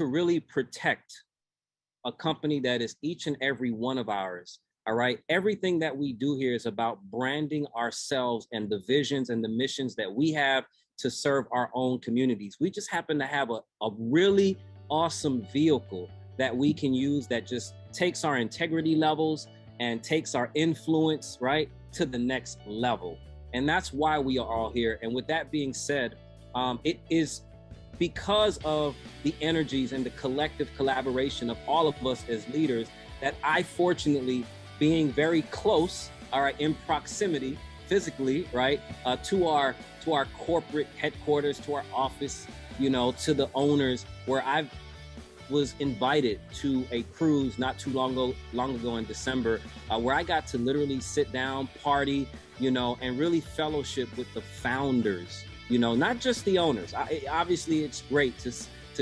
to really protect a company that is each and every one of ours. All right. Everything that we do here is about branding ourselves and the visions and the missions that we have to serve our own communities. We just happen to have a really awesome vehicle that we can use that just takes our integrity levels and takes our influence, right, to the next level. And that's why we are all here. And with that being said, it is because of the energies and the collective collaboration of all of us as leaders that I fortunately, being very close, all right, in proximity physically, right, to our corporate headquarters, to our office, you know, to the owners, where I was invited to a cruise not too long ago in December, where I got to literally sit down, party, you know, and really fellowship with the founders, you know, not just the owners. Obviously, it's great to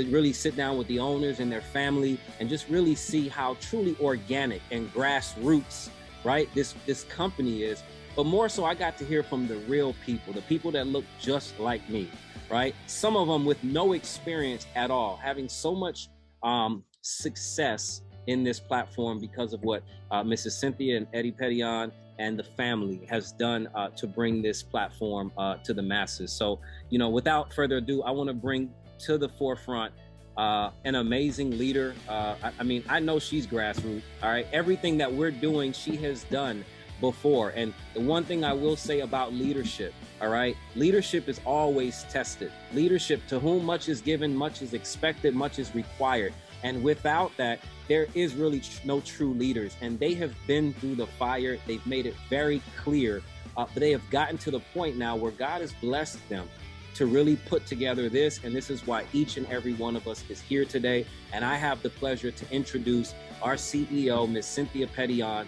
really sit down with the owners and their family and just really see how truly organic and grassroots, right, this company is. But more so, I got to hear from the real people, the people that look just like me, right? Some of them with no experience at all, having so much success in this platform because of what Mrs. Cynthia and Eddie Petion and the family has done to bring this platform to the masses. So, you know, without further ado, I want to bring to the forefront an amazing leader. I mean, I know she's grassroots, all right? Everything that we're doing, she has done before. And the one thing I will say about leadership, all right, leadership is always tested. Leadership, to whom much is given, much is expected, much is required. And without that, there is really no true leaders. And they have been through the fire. They've made it very clear. But they have gotten to the point now where God has blessed them to really put together this. And this is why each and every one of us is here today. And I have the pleasure to introduce our CEO, Ms. Cynthia Petion,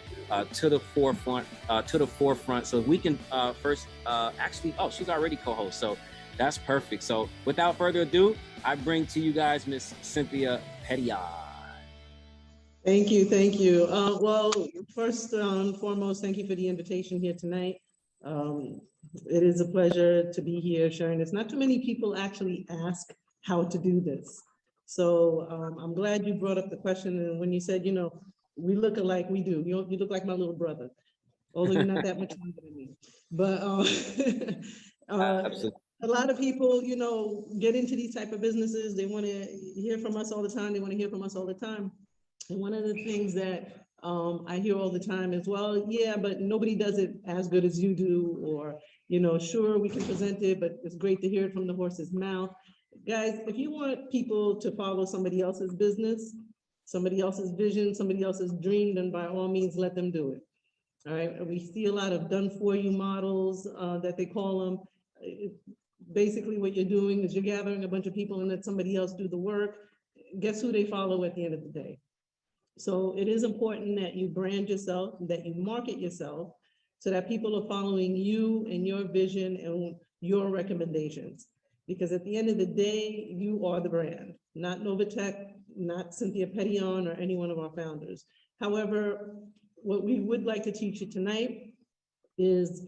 to the forefront. So we can first, actually, oh, she's already co-host. So that's perfect. So without further ado, I bring to you guys Ms. Cynthia Petion. Thank you. Thank you. Well, first and foremost, thank you for the invitation here tonight. It is a pleasure to be here sharing this. Not too many people actually ask how to do this. So I'm glad you brought up the question. And when you said, you know, we look alike, we do. You look like my little brother, although you're not that much younger than me. But a lot of people, you know, get into these type of businesses. They want to hear from us all the time. They want to hear from us all the time. And one of the things that I hear all the time is, well, yeah, but nobody does it as good as you do, or, you know, sure, we can present it, but it's great to hear it from the horse's mouth. Guys, if you want people to follow somebody else's business, somebody else's vision, somebody else's dream, then by all means, let them do it. All right. We see a lot of done for you models that they call them. Basically, what you're doing is you're gathering a bunch of people and let somebody else do the work. Guess who they follow at the end of the day? So it is important that you brand yourself, that you market yourself, so that people are following you and your vision and your recommendations. Because at the end of the day, you are the brand, not Novatech, not Cynthia Petion or any one of our founders. However, what we would like to teach you tonight is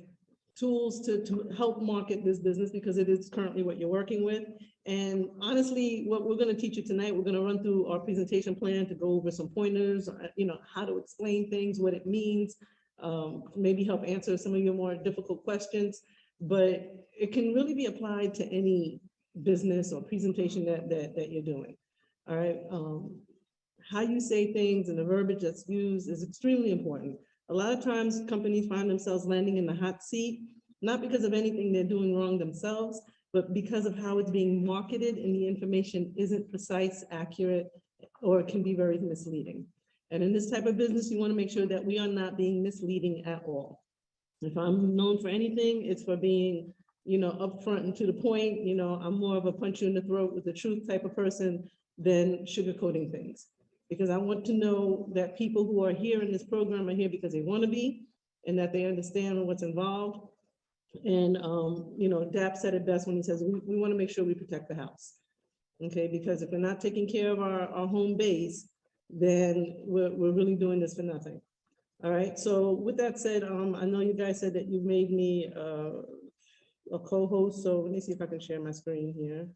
tools to help market this business, because it is currently what you're working with. And honestly, what we're going to teach you tonight, we're going to run through our presentation plan to go over some pointers, you know, how to explain things, what it means, maybe help answer some of your more difficult questions. But it can really be applied to any business or presentation that you're doing. All right. How you say things and the verbiage that's used is extremely important. A lot of times companies find themselves landing in the hot seat, not because of anything they're doing wrong themselves, but because of how it's being marketed and the information isn't precise, accurate, or it can be very misleading. And in this type of business, you want to make sure that we are not being misleading at all. If I'm known for anything, it's for being, you know, upfront and to the point. You know, I'm more of a punch you in the throat with the truth type of person than sugarcoating things. Because I want to know that people who are here in this program are here because they want to be, and that they understand what's involved. And, you know, Dap said it best when he says, we want to make sure we protect the house. Okay, because if we're not taking care of our home base, then we're really doing this for nothing. All right, so with that said, I know you guys said that you made me a co-host, so let me see if I can share my screen here.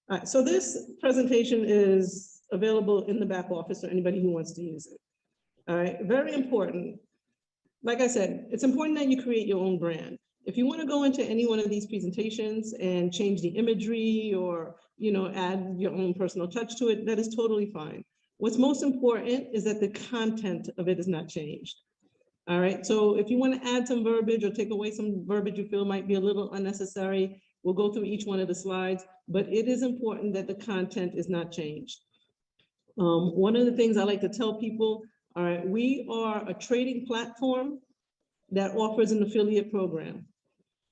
All right, so this presentation is available in the back office for anybody who wants to use it. All right, very important. Like I said, it's important that you create your own brand. If you want to go into any one of these presentations and change the imagery or, add your own personal touch to it, that is totally fine. What's most important is that the content of it is not changed. All right, so if you want to add some verbiage or take away some verbiage you feel might be a little unnecessary, we'll go through each one of the slides, but it is important that the content is not changed. One of the things I like to tell people, all right, we are a trading platform that offers an affiliate program.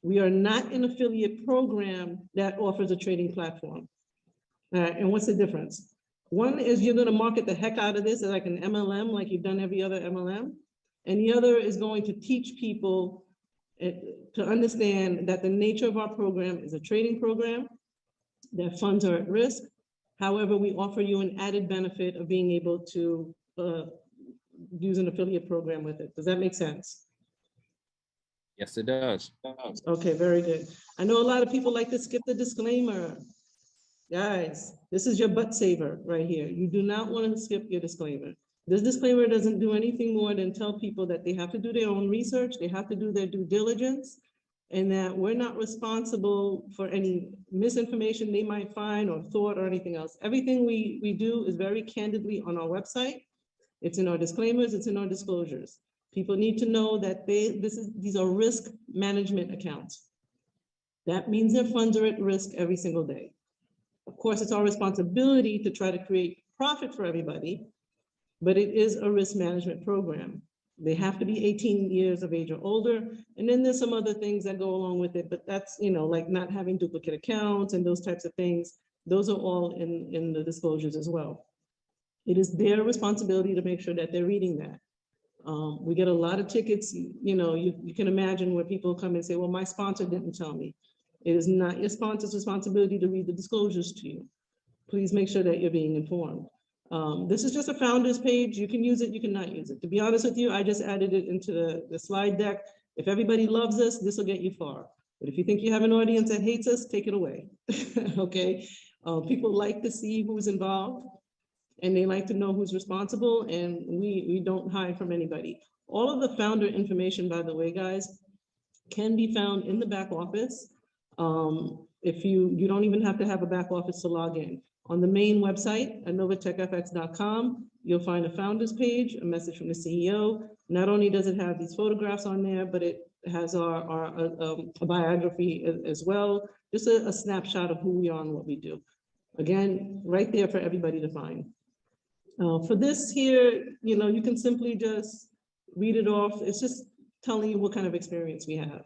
We are not an affiliate program that offers a trading platform. All right, and what's the difference? One is you're going to market the heck out of this as like an MLM, like you've done every other MLM. And the other is going to teach people to understand that the nature of our program is a trading program, that funds are at risk. However, we offer you an added benefit of being able to use an affiliate program with it. Does that make sense? Yes, it does. Okay, very good. I know a lot of people like to skip the disclaimer. Guys, this is your butt saver right here. You do not want to skip your disclaimer. This disclaimer doesn't do anything more than tell people that they have to do their own research, they have to do their due diligence, and that we're not responsible for any misinformation they might find or thought or anything else. Everything we do is very candidly on our website. It's in our disclaimers, it's in our disclosures. People need to know that these are risk management accounts. That means their funds are at risk every single day. Of course, it's our responsibility to try to create profit for everybody, but it is a risk management program. They have to be 18 years of age or older. And then there's some other things that go along with it, but that's, like not having duplicate accounts and those types of things. Those are all in the disclosures as well. It is their responsibility to make sure that they're reading that. We get a lot of tickets, you can imagine where people come and say, well, my sponsor didn't tell me. It is not your sponsor's responsibility to read the disclosures to you. Please make sure that you're being informed. This is just a founder's page. You can use it, you cannot use it. To be honest with you, I just added it into the slide deck. If everybody loves us, this will get you far. But if you think you have an audience that hates us, take it away, okay? People like to see who's involved and they like to know who's responsible, and we don't hide from anybody. All of the founder information, by the way, guys, can be found in the back office. If you don't even have to have a back office to log in. On the main website at novatechfx.com, you'll find a founders page, a message from the CEO. Not only does it have these photographs on there, but it has our biography as well. Just a snapshot of who we are and what we do. Again, right there for everybody to find. For this here, you can simply just read it off. It's just telling you what kind of experience we have.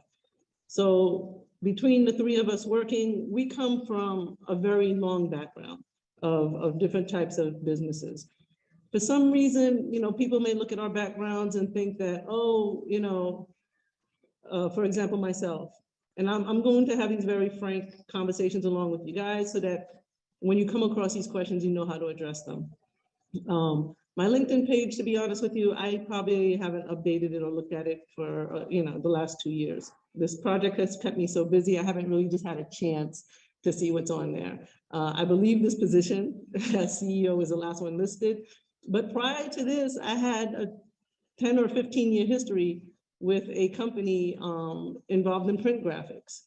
So between the three of us working, we come from a very long background of different types of businesses. For some reason, people may look at our backgrounds and think that, for example, myself, and I'm going to have these very frank conversations along with you guys so that when you come across these questions, you know how to address them. My LinkedIn page, to be honest with you, I probably haven't updated it or looked at it for, the last 2 years. This project has kept me so busy, I haven't really just had a chance to see what's on there. I believe this position as CEO is the last one listed, but prior to this, I had a 10 or 15 year history with a company involved in print graphics.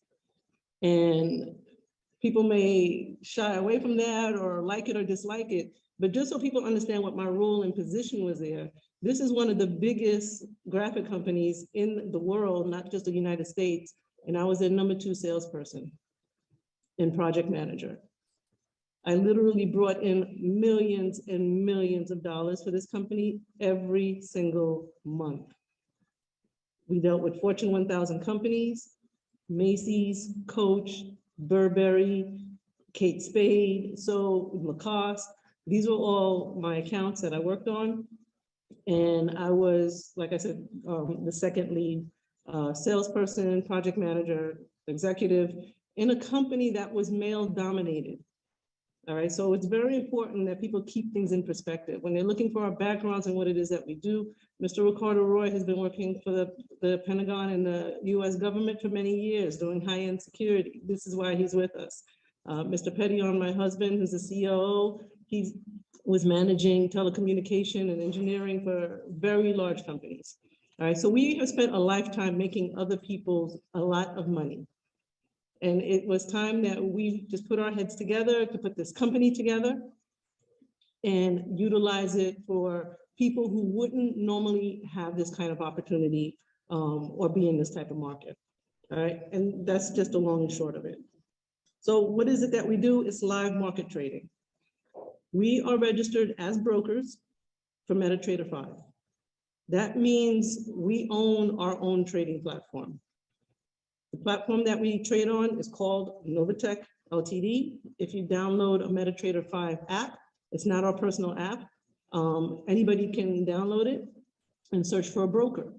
And people may shy away from that or like it or dislike it, but just so people understand what my role and position was there, this is one of the biggest graphic companies in the world, not just the United States. And I was their #2 salesperson and project manager. I literally brought in millions and millions of dollars for this company every single month. We dealt with Fortune 1000 companies, Macy's, Coach, Burberry, Kate Spade, so Lacoste. These were all my accounts that I worked on. And I was, like I said, the second lead salesperson, project manager, executive in a company that was male dominated. All right, so it's very important that people keep things in perspective. When they're looking for our backgrounds and what it is that we do, Mr. Ricardo Roy has been working for the Pentagon and the US government for many years doing high-end security. This is why he's with us. Mr. Petion, my husband, who's the COO, he was managing telecommunication and engineering for very large companies. All right, so we have spent a lifetime making other people a lot of money. And it was time that we just put our heads together to put this company together and utilize it for people who wouldn't normally have this kind of opportunity or be in this type of market. All right, and that's just the long and short of it. So what is it that we do? It's live market trading. We are registered as brokers for MetaTrader 5. That means we own our own trading platform. The platform that we trade on is called Novatech Ltd. If you download a MetaTrader 5 app, it's not our personal app. Anybody can download it and search for a broker.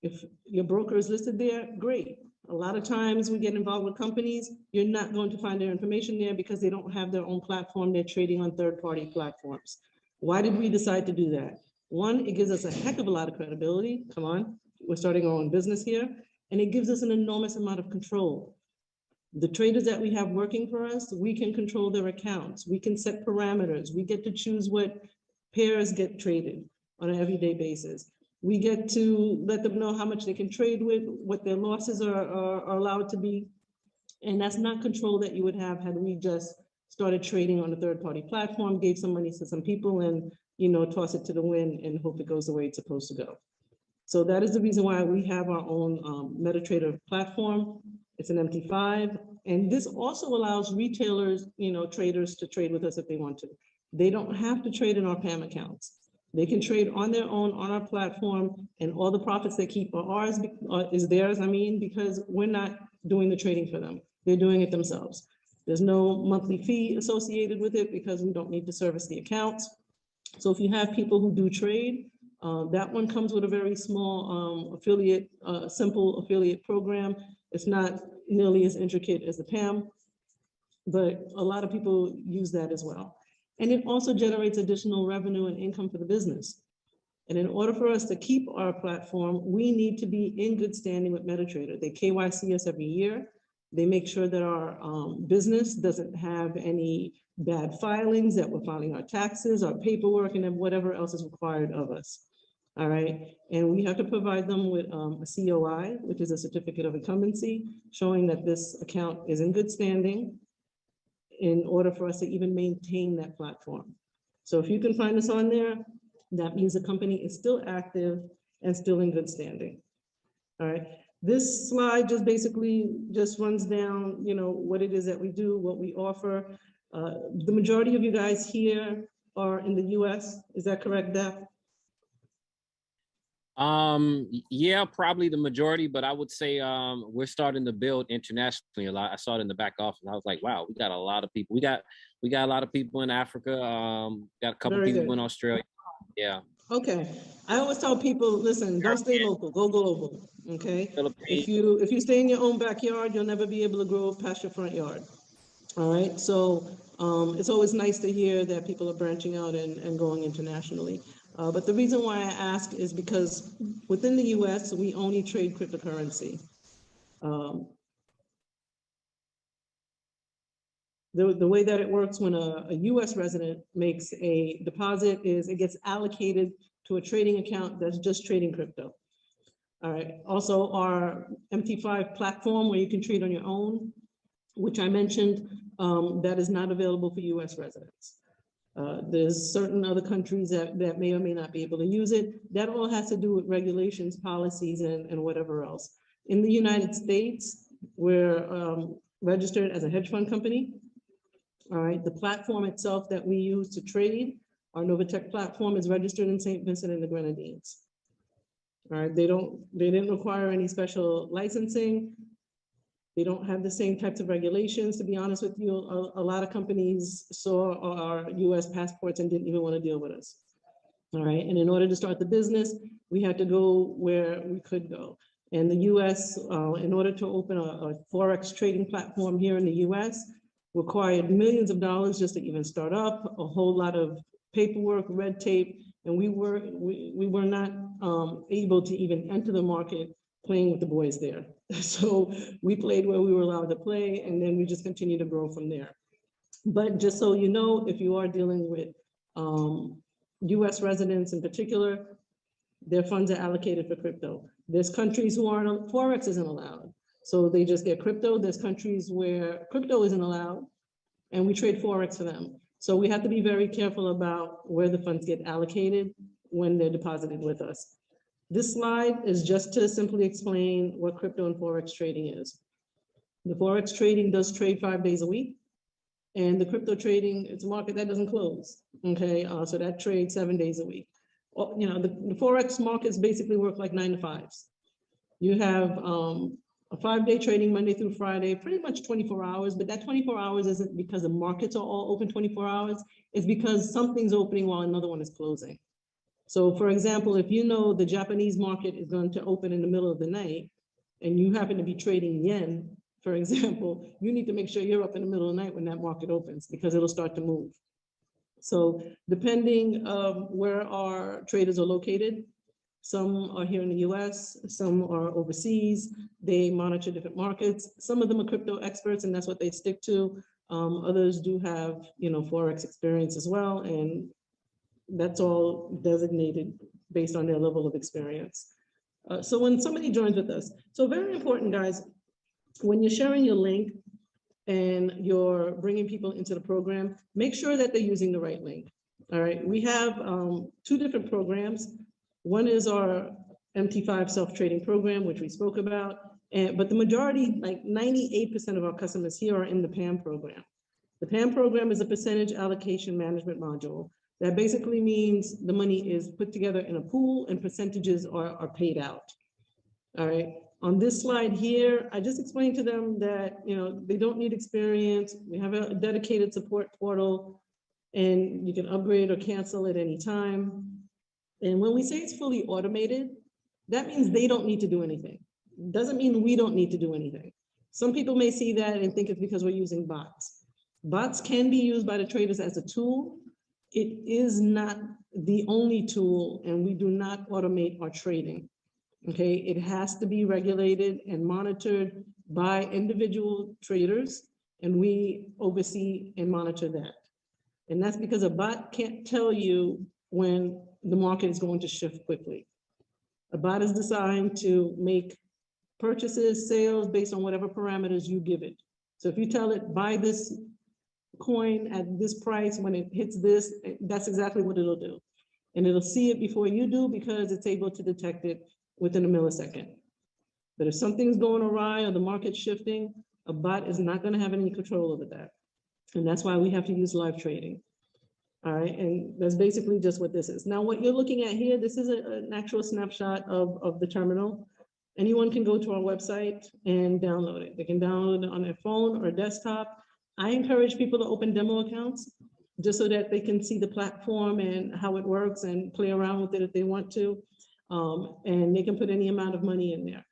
If your broker is listed there, great. A lot of times we get involved with companies, you're not going to find their information there because they don't have their own platform. They're trading on third-party platforms. Why did we decide to do that? One, it gives us a heck of a lot of credibility. Come on, we're starting our own business here. And it gives us an enormous amount of control. The traders that we have working for us, we can control their accounts. We can set parameters. We get to choose what pairs get traded on an everyday basis. We get to let them know how much they can trade with, what their losses are allowed to be. And that's not control that you would have had we just started trading on a third-party platform, gave some money to some people and, you know, toss it to the wind and hope it goes the way it's supposed to go. So that is the reason why we have our own MetaTrader platform. It's an MT5. And this also allows retailers, you know, traders to trade with us if they want to. They don't have to trade in our PAM accounts. They can trade on their own on our platform, and all the profits they keep are ours, is theirs, because we're not doing the trading for them. They're doing it themselves. There's no monthly fee associated with it because we don't need to service the accounts. So if you have people who do trade, that one comes with a very small affiliate, simple affiliate program. It's not nearly as intricate as the PAM, but a lot of people use that as well. And it also generates additional revenue and income for the business. And in order for us to keep our platform, we need to be in good standing with MetaTrader. They KYC us every year. They make sure that our business doesn't have any bad filings, that we're filing our taxes, our paperwork, and then whatever else is required of us. All right. And we have to provide them with a COI, which is a certificate of incumbency, showing that this account is in good standing in order for us to even maintain that platform. So if you can find us on there, that means the company is still active and still in good standing. All right. This slide just basically just runs down, you know, what it is that we do, what we offer. The majority of you guys here are in the US. Is that correct, Daph? Yeah, probably the majority, but I would say we're starting to build internationally a lot. I saw it in the back office and I was like, wow, we got a lot of people. We got a lot of people in Africa. Got a couple people in Australia. Yeah. Okay. I always tell people, listen, don't stay local, go global. Okay. If you stay in your own backyard, you'll never be able to grow past your front yard. All right. So it's always nice to hear that people are branching out and going internationally. But the reason why I ask is because within the US, we only trade cryptocurrency. The way that it works when a US resident makes a deposit is it gets allocated to a trading account that's just trading crypto. All right. Also, our MT5 platform where you can trade on your own, which I mentioned, that is not available for US residents. There's certain other countries that may or may not be able to use it. That all has to do with regulations, policies, and whatever else. In the United States, we're registered as a hedge fund company. All right, the platform itself that we use to trade, our Novatech platform, is registered in St. Vincent and the Grenadines. All right, they didn't require any special licensing. They don't have the same types of regulations. To be honest with you, a lot of companies saw our US passports and didn't even want to deal with us. All right, and in order to start the business, we had to go where we could go. And the US, in order to open a Forex trading platform here in the US, required millions of dollars just to even start up, a whole lot of paperwork, red tape, and we were not able to even enter the market playing with the boys there. So we played where we were allowed to play, and then we just continue to grow from there. But just so you know, if you are dealing with US residents in particular, their funds are allocated for crypto. There's countries who aren't, Forex isn't allowed. So they just get crypto. There's countries where crypto isn't allowed, and we trade Forex for them. So we have to be very careful about where the funds get allocated when they're deposited with us. This slide is just to simply explain what crypto and Forex trading is. The Forex trading does trade 5 days a week, and the crypto trading, it's a market that doesn't close, okay? So that trades 7 days a week. Well, you know, the Forex markets basically work like 9 to 5s. You have a 5-day trading Monday through Friday, pretty much 24 hours, but that 24 hours isn't because the markets are all open 24 hours. It's because something's opening while another one is closing. So for example, if you know the Japanese market is going to open in the middle of the night and you happen to be trading yen, for example, you need to make sure you're up in the middle of the night when that market opens because it'll start to move. So depending where our traders are located, some are here in the US, some are overseas, they monitor different markets. Some of them are crypto experts and that's what they stick to. Others do have, you know, Forex experience as well. And that's all designated based on their level of experience. So when somebody joins with us, so very important, guys, when you're sharing your link and you're bringing people into the program, make sure that they're using the right link. All right, we have 2 different programs. One is our MT5 self-trading program, which we spoke about, but the majority, like 98% of our customers here are in the PAM program. The PAM program is a percentage allocation management module. That basically means the money is put together in a pool and percentages are paid out. All right. On this slide here, I just explained to them that, you know, they don't need experience. We have a dedicated support portal and you can upgrade or cancel at any time. And when we say it's fully automated, that means they don't need to do anything. Doesn't mean we don't need to do anything. Some people may see that and think it's because we're using bots. Bots can be used by the traders as a tool. It is not the only tool, and we do not automate our trading. Okay, it has to be regulated and monitored by individual traders, and we oversee and monitor that. And that's because a bot can't tell you when the market is going to shift quickly. A bot is designed to make purchases, sales based on whatever parameters you give it. So if you tell it, buy this coin at this price, when it hits this, that's exactly what it'll do. And it'll see it before you do because it's able to detect it within a millisecond. But if something's going awry or the market's shifting, a bot is not going to have any control over that. And that's why we have to use live trading. All right, and that's basically just what this is. Now, what you're looking at here, this is an actual snapshot of the terminal. Anyone can go to our website and download it. They can download it on their phone or desktop. I encourage people to open demo accounts just so that they can see the platform and how it works and play around with it if they want to. And they can put any amount of money in there.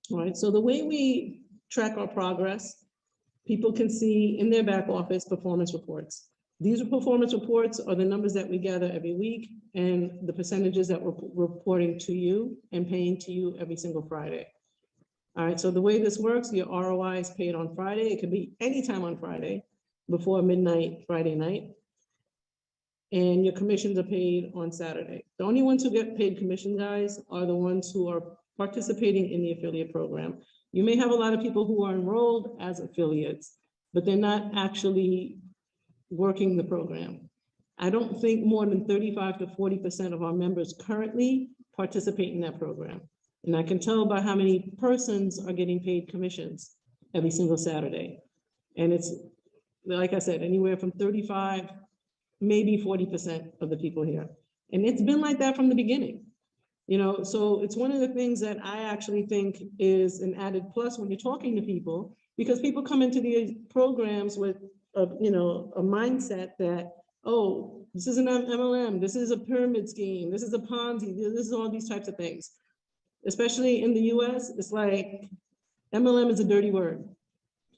All right, so the way we track our progress, people can see in their back office performance reports. These performance reports are the numbers that we gather every week and the percentages that we're reporting to you and paying to you every single Friday. All right, so the way this works, your ROI is paid on Friday. It could be anytime on Friday before midnight Friday night. And your commissions are paid on Saturday. The only ones who get paid commission, guys, are the ones who are participating in the affiliate program. You may have a lot of people who are enrolled as affiliates, but they're not actually working the program. I don't think more than 35 to 40% of our members currently participate in that program. And I can tell by how many persons are getting paid commissions every single Saturday. And it's, like I said, anywhere from 35, maybe 40% of the people here. And it's been like that from the beginning. You know, so it's one of the things that I actually think is an added plus when you're talking to people, because people come into these programs with a mindset that, oh, this is an MLM, this is a pyramid scheme, this is a Ponzi, this is all these types of things. Especially in the US, it's like MLM is a dirty word.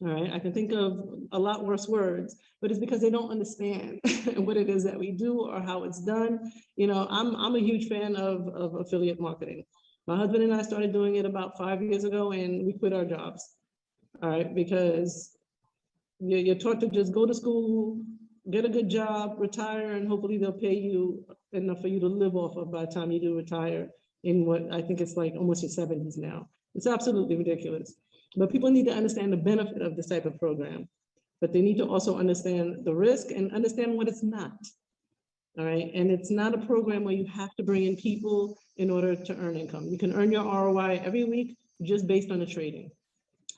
All right, I can think of a lot worse words, but it's because they don't understand what it is that we do or how it's done. You know, I'm a huge fan of affiliate marketing. My husband and I started doing it about 5 years ago, and we quit our jobs. All right, because you're taught to just go to school, get a good job, retire, and hopefully they'll pay you enough for you to live off of by the time you do retire in what I think it's like almost your 70s now. It's absolutely ridiculous. But people need to understand the benefit of this type of program, but they need to also understand the risk and understand what it's not. All right, and it's not a program where you have to bring in people in order to earn income. You can earn your ROI every week just based on the trading.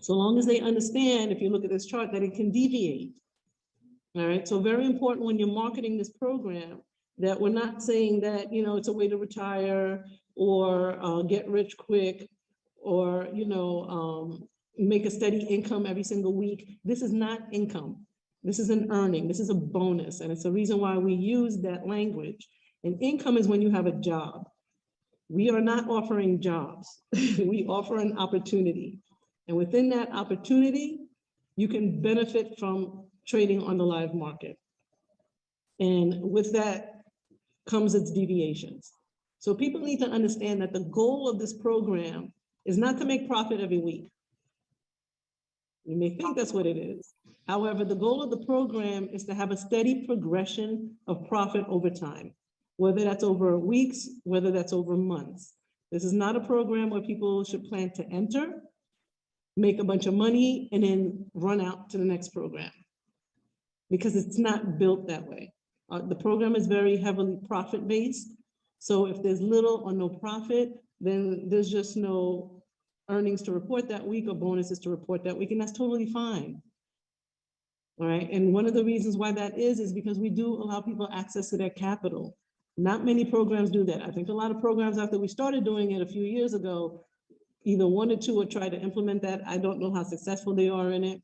So long as they understand, if you look at this chart, that it can deviate. All right, so very important when you're marketing this program, that we're not saying that, you know, it's a way to retire or get rich quick or, you know, make a steady income every single week. This is not income. This is an earning. This is a bonus. And it's the reason why we use that language. And income is when you have a job. We are not offering jobs. We offer an opportunity. And within that opportunity, you can benefit from trading on the live market. And with that comes its deviations. So people need to understand that the goal of this program is not to make profit every week. You may think that's what it is. However, the goal of the program is to have a steady progression of profit over time, whether that's over weeks, whether that's over months. This is not a program where people should plan to enter, make a bunch of money, and then run out to the next program, because it's not built that way. The program is very heavily profit-based. So if there's little or no profit, then there's just no earnings to report that week or bonuses to report that week, and that's totally fine. All right, and one of the reasons why that is because we do allow people access to their capital. Not many programs do that. I think a lot of programs, after we started doing it a few years ago, either one or two or try to implement that. I don't know how successful they are in it,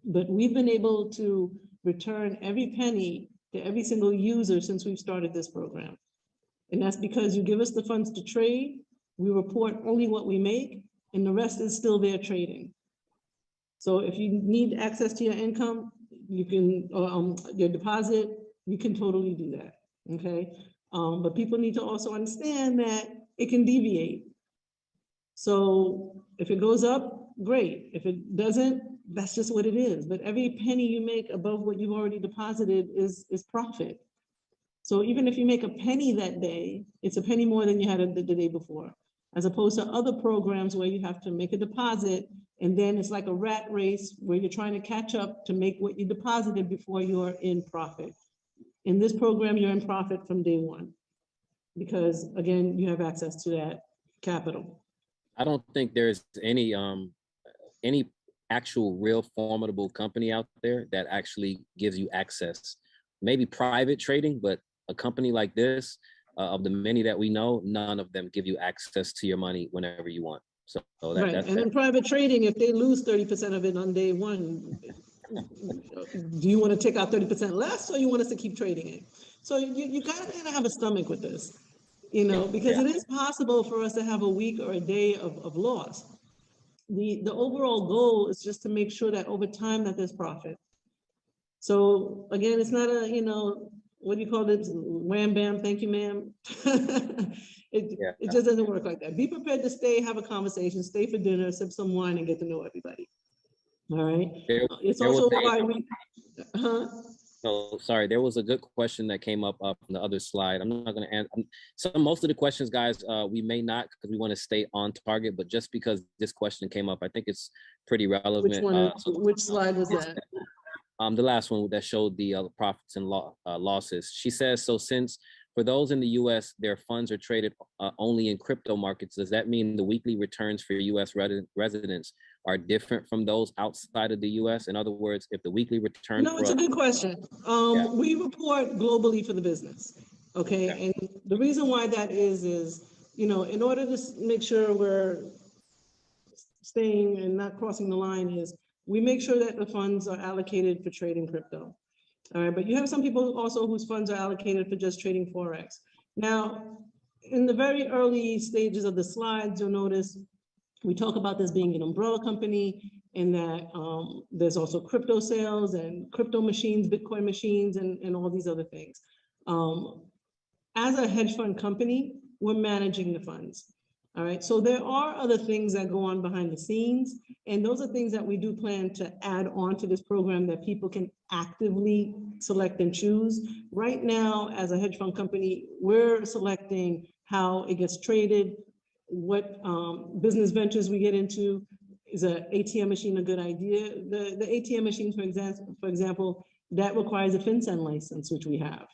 but we've been able to return every penny to every single user since we've started this program. And that's because you give us the funds to trade, we report only what we make, and the rest is still there trading. So if you need access to your income, you can, your deposit, you can totally do that, okay? But people need to also understand that it can deviate. So if it goes up, great. If it doesn't, that's just what it is. But every penny you make above what you've already deposited is profit. So even if you make a penny that day, it's a penny more than you had the day before, as opposed to other programs where you have to make a deposit and then it's like a rat race where you're trying to catch up to make what you deposited before you're in profit. In this program, you're in profit from day one because, again, you have access to that capital. I don't think there's any actual real formidable company out there that actually gives you access. Maybe private trading, but a company like this, of the many that we know, none of them give you access to your money whenever you want. So right. And in private trading, if they lose 30% of it on day one, do you want to take out 30% less, or you want us to keep trading it? So you gotta kind of have a stomach with this, you know, because it is possible for us to have a week or a day of loss. The overall goal is just to make sure that over time that there's profit. So again, it's not a, you know, what do you call it? Wham, bam, thank you, ma'am. It just doesn't work like that. Be prepared to stay, have a conversation, stay for dinner, sip some wine, and get to know everybody. All right. It's also why we. No, sorry. There was a good question that came up on the other slide. I'm not going to answer most of the questions, guys. We may not, because we want to stay on target. But just because this question came up, I think it's pretty relevant. Which one? Which slide was that? The last one that showed the profits and losses. She says, so since for those in the U.S., their funds are traded only in crypto markets, does that mean the weekly returns for U.S. residents are different from those outside of the U.S.? In other words, if the weekly return— No, it's a good question. We report globally for the business, okay? And the reason why that is, you know, in order to make sure we're staying and not crossing the line, is we make sure that the funds are allocated for trading crypto. All right, but you have some people also whose funds are allocated for just trading Forex. Now, in the very early stages of the slides, you'll notice we talk about this being an umbrella company, and that there's also crypto sales and crypto machines, Bitcoin machines, and all these other things. As a hedge fund company, we're managing the funds. All right, so there are other things that go on behind the scenes, and those are things that we do plan to add on to this program that people can actively select and choose. Right now, as a hedge fund company, we're selecting how it gets traded, what business ventures we get into. Is an ATM machine a good idea? The ATM machine, for example, that requires a FinCEN license, which we have,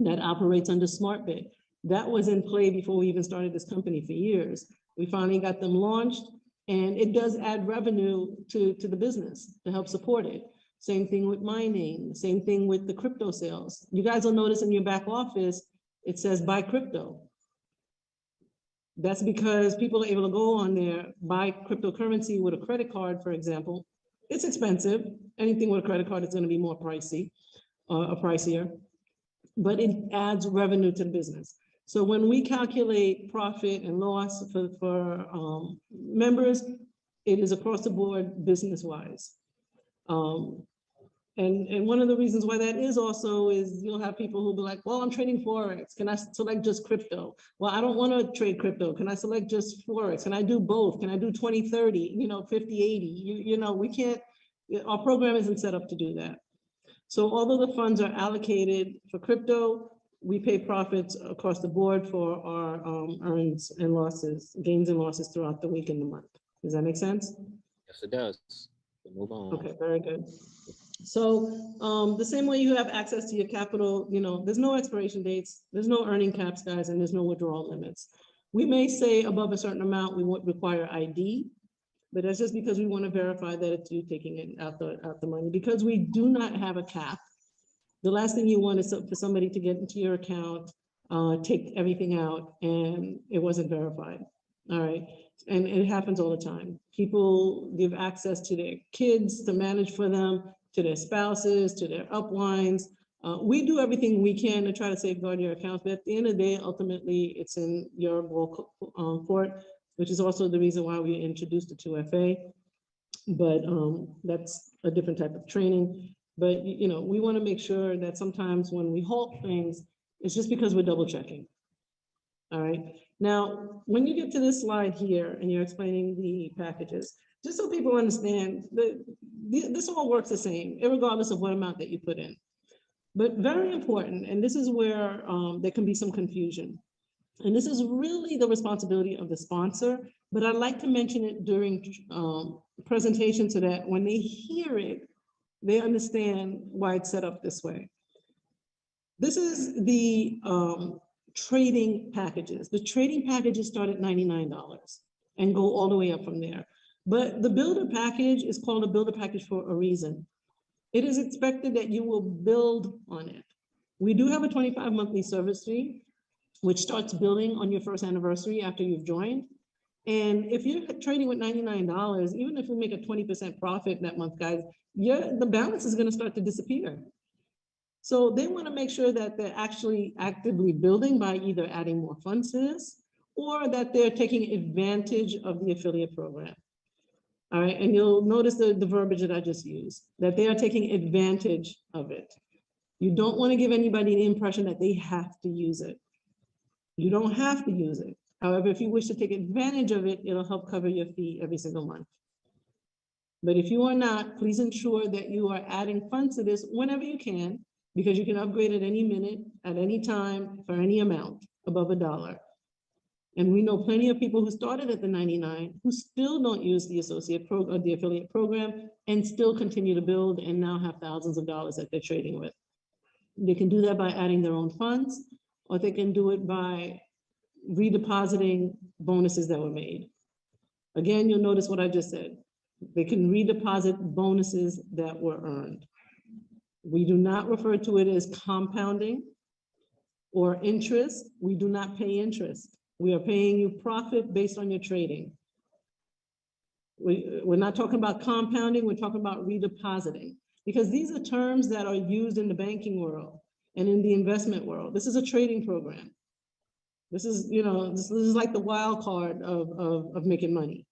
that operates under SmartBid. That was in play before we even started this company for years. We finally got them launched, and it does add revenue to the business to help support it. Same thing with mining, same thing with the crypto sales. You guys will notice in your back office, it says buy crypto. That's because people are able to go on there, buy cryptocurrency with a credit card, for example. It's expensive. Anything with a credit card is going to be more pricey, or pricier, but it adds revenue to the business. So when we calculate profit and loss for members, it is across the board business-wise. And one of the reasons why that is also is you'll have people who'll be like, well, I'm trading Forex. Can I select just crypto? Well, I don't want to trade crypto. Can I select just Forex? Can I do both? Can I do 20-30, 50-80? You know, we can't, our program isn't set up to do that. So although the funds are allocated for crypto, we pay profits across the board for our earnings and losses, gains and losses throughout the week and the month. Does that make sense? Yes, it does. Move on. Okay, very good. So the same way you have access to your capital, there's no expiration dates, there's no earning caps, guys, and there's no withdrawal limits. We may say above a certain amount, we won't require ID, but that's just because we want to verify that it's you taking it out the money. Because we do not have a cap, the last thing you want is for somebody to get into your account, take everything out, and it wasn't verified. All right. And it happens all the time. People give access to their kids to manage for them, to their spouses, to their uplines. We do everything we can to try to safeguard your accounts, but at the end of the day, ultimately, it's in your court, which is also the reason why we introduced the 2FA. But that's a different type of training. But we want to make sure that sometimes when we halt things, it's just because we're double checking. All right. Now, when you get to this slide here and you're explaining the packages, just so people understand, this all works the same, regardless of what amount that you put in. But very important, and this is where there can be some confusion. And this is really the responsibility of the sponsor, but I'd like to mention it during presentation so that when they hear it, they understand why it's set up this way. This is the trading packages. The trading packages start at $99 and go all the way up from there. But the builder package is called a builder package for a reason. It is expected that you will build on it. We do have a 25 monthly service fee, which starts billing on your first anniversary after you've joined. And if you're trading with $99, even if we make a 20% profit that month, guys, the balance is going to start to disappear. So they want to make sure that they're actually actively building by either adding more funds to this or that they're taking advantage of the affiliate program. All right, and you'll notice the verbiage that I just used, that they are taking advantage of it. You don't want to give anybody the impression that they have to use it. You don't have to use it. However, if you wish to take advantage of it, it'll help cover your fee every single month. But if you are not, please ensure that you are adding funds to this whenever you can, because you can upgrade at any minute, at any time, for any amount above $1. And we know plenty of people who started at the 99 who still don't use the the affiliate program and still continue to build and now have thousands of dollars that they're trading with. They can do that by adding their own funds, or they can do it by redepositing bonuses that were made. Again, you'll notice what I just said. They can redeposit bonuses that were earned. We do not refer to it as compounding or interest. We do not pay interest. We are paying you profit based on your trading. We're not talking about compounding, we're talking about redepositing, because these are terms that are used in the banking world and in the investment world. This is a trading program. This is, this is like the wild card of making money.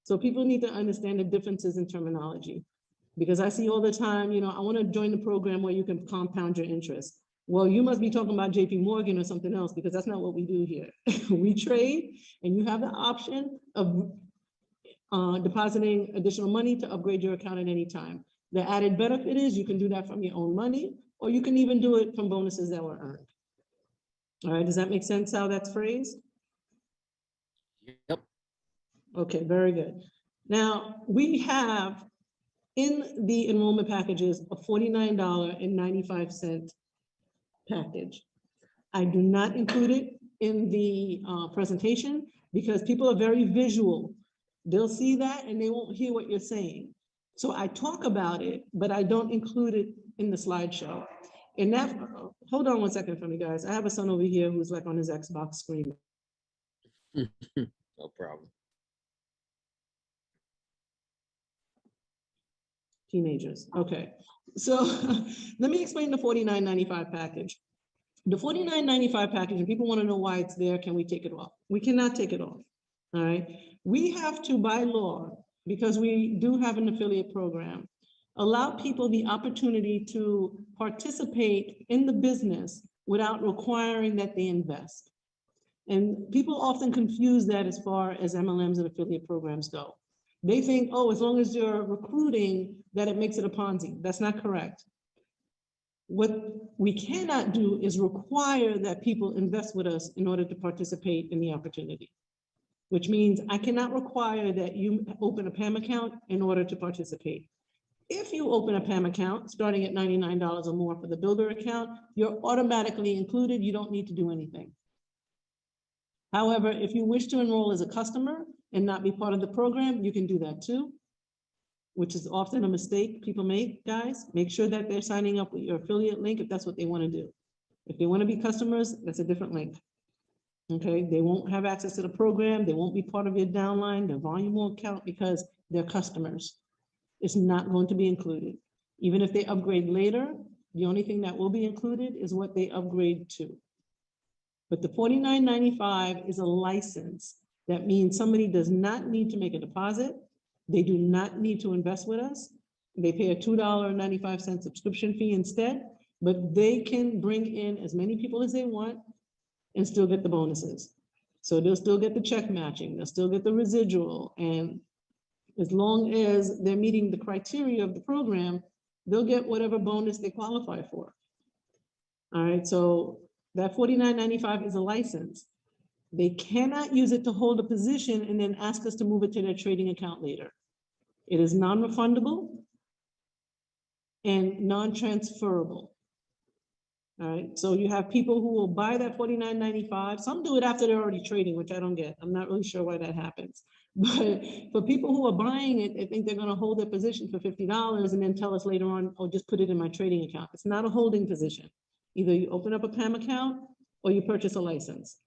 So people need to understand the differences in terminology, because I see all the time, I want to join the program where you can compound your interest. Well, you must be talking about JP Morgan or something else, because that's not what we do here. We trade, and you have the option of depositing additional money to upgrade your account at any time. The added benefit is you can do that from your own money, or you can even do it from bonuses that were earned. All right, does that make sense how that's phrased? Yep. Okay, very good. Now, we have in the enrollment packages a $49.95 package. I do not include it in the presentation because people are very visual. They'll see that and they won't hear what you're saying. So I talk about it, but I don't include it in the slideshow. And that, hold on one second for me, guys. I have a son over here who's like on his Xbox screen. No problem. Teenagers. Okay. So let me explain the $49.95 package. The $49.95 package, and people want to know why it's there, can we take it off? We cannot take it off. All right. We have to, by law, because we do have an affiliate program, allow people the opportunity to participate in the business without requiring that they invest. And people often confuse that as far as MLMs and affiliate programs go. They think, oh, as long as you're recruiting, that it makes it a Ponzi. That's not correct. What we cannot do is require that people invest with us in order to participate in the opportunity, which means I cannot require that you open a PAM account in order to participate. If you open a PAM account starting at $99 or more for the builder account, you're automatically included. You don't need to do anything. However, if you wish to enroll as a customer and not be part of the program, you can do that too, which is often a mistake people make, guys. Make sure that they're signing up with your affiliate link if that's what they want to do. If they want to be customers, that's a different link. Okay, they won't have access to the program. They won't be part of your downline. Their volume won't count because they're customers. It's not going to be included. Even if they upgrade later, the only thing that will be included is what they upgrade to. But the $49.95 is a license. That means somebody does not need to make a deposit. They do not need to invest with us. They pay a $2.95 subscription fee instead, but they can bring in as many people as they want and still get the bonuses. So they'll still get the check matching, they'll still get the residual, and as long as they're meeting the criteria of the program, they'll get whatever bonus they qualify for. All right, so that $49.95 is a license. They cannot use it to hold a position and then ask us to move it to their trading account later. It is non-refundable and non-transferable. All right, so you have people who will buy that $49.95. Some do it after they're already trading, which I don't get. I'm not really sure why that happens. But for people who are buying it, they think they're going to hold their position for $50 and then tell us later on, oh, just put it in my trading account. It's not a holding position. Either you open up a PAM account or you purchase a license.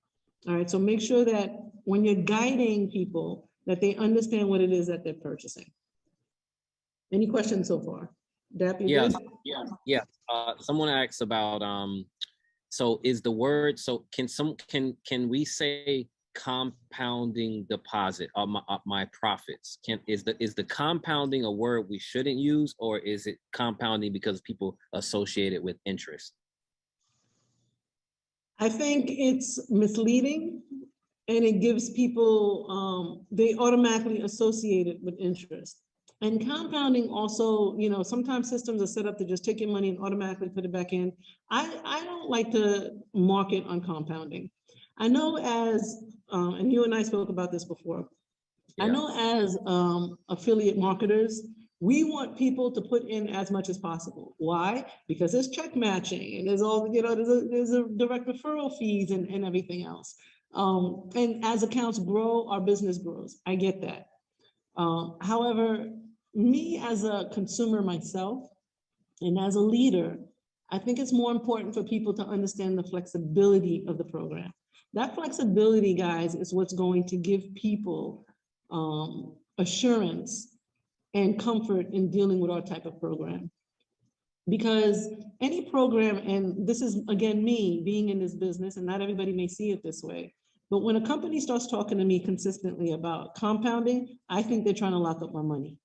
All right, so make sure that when you're guiding people, that they understand what it is that they're purchasing. Any questions so far? Dap, you Yes, good? yeah. Someone asked about so is the word, so can we say compounding deposit of my profits? Is the compounding a word we shouldn't use, or is it compounding because people associate it with interest? I think it's misleading, and it gives people, they automatically associate it with interest. And compounding also, you know, sometimes systems are set up to just take your money and automatically put it back in. I don't like to market on compounding. I know as, and you and I spoke about this before, I know as affiliate marketers, we want people to put in as much as possible. Why? Because there's check matching and there's all, you know, there's a direct referral fees and everything else. And as accounts grow, our business grows. I get that. However, me as a consumer myself and as a leader, I think it's more important for people to understand the flexibility of the program. That flexibility, guys, is what's going to give people assurance and comfort in dealing with our type of program. Because any program, and this is again me being in this business, and not everybody may see it this way, but when a company starts talking to me consistently about compounding, I think they're trying to lock up my money.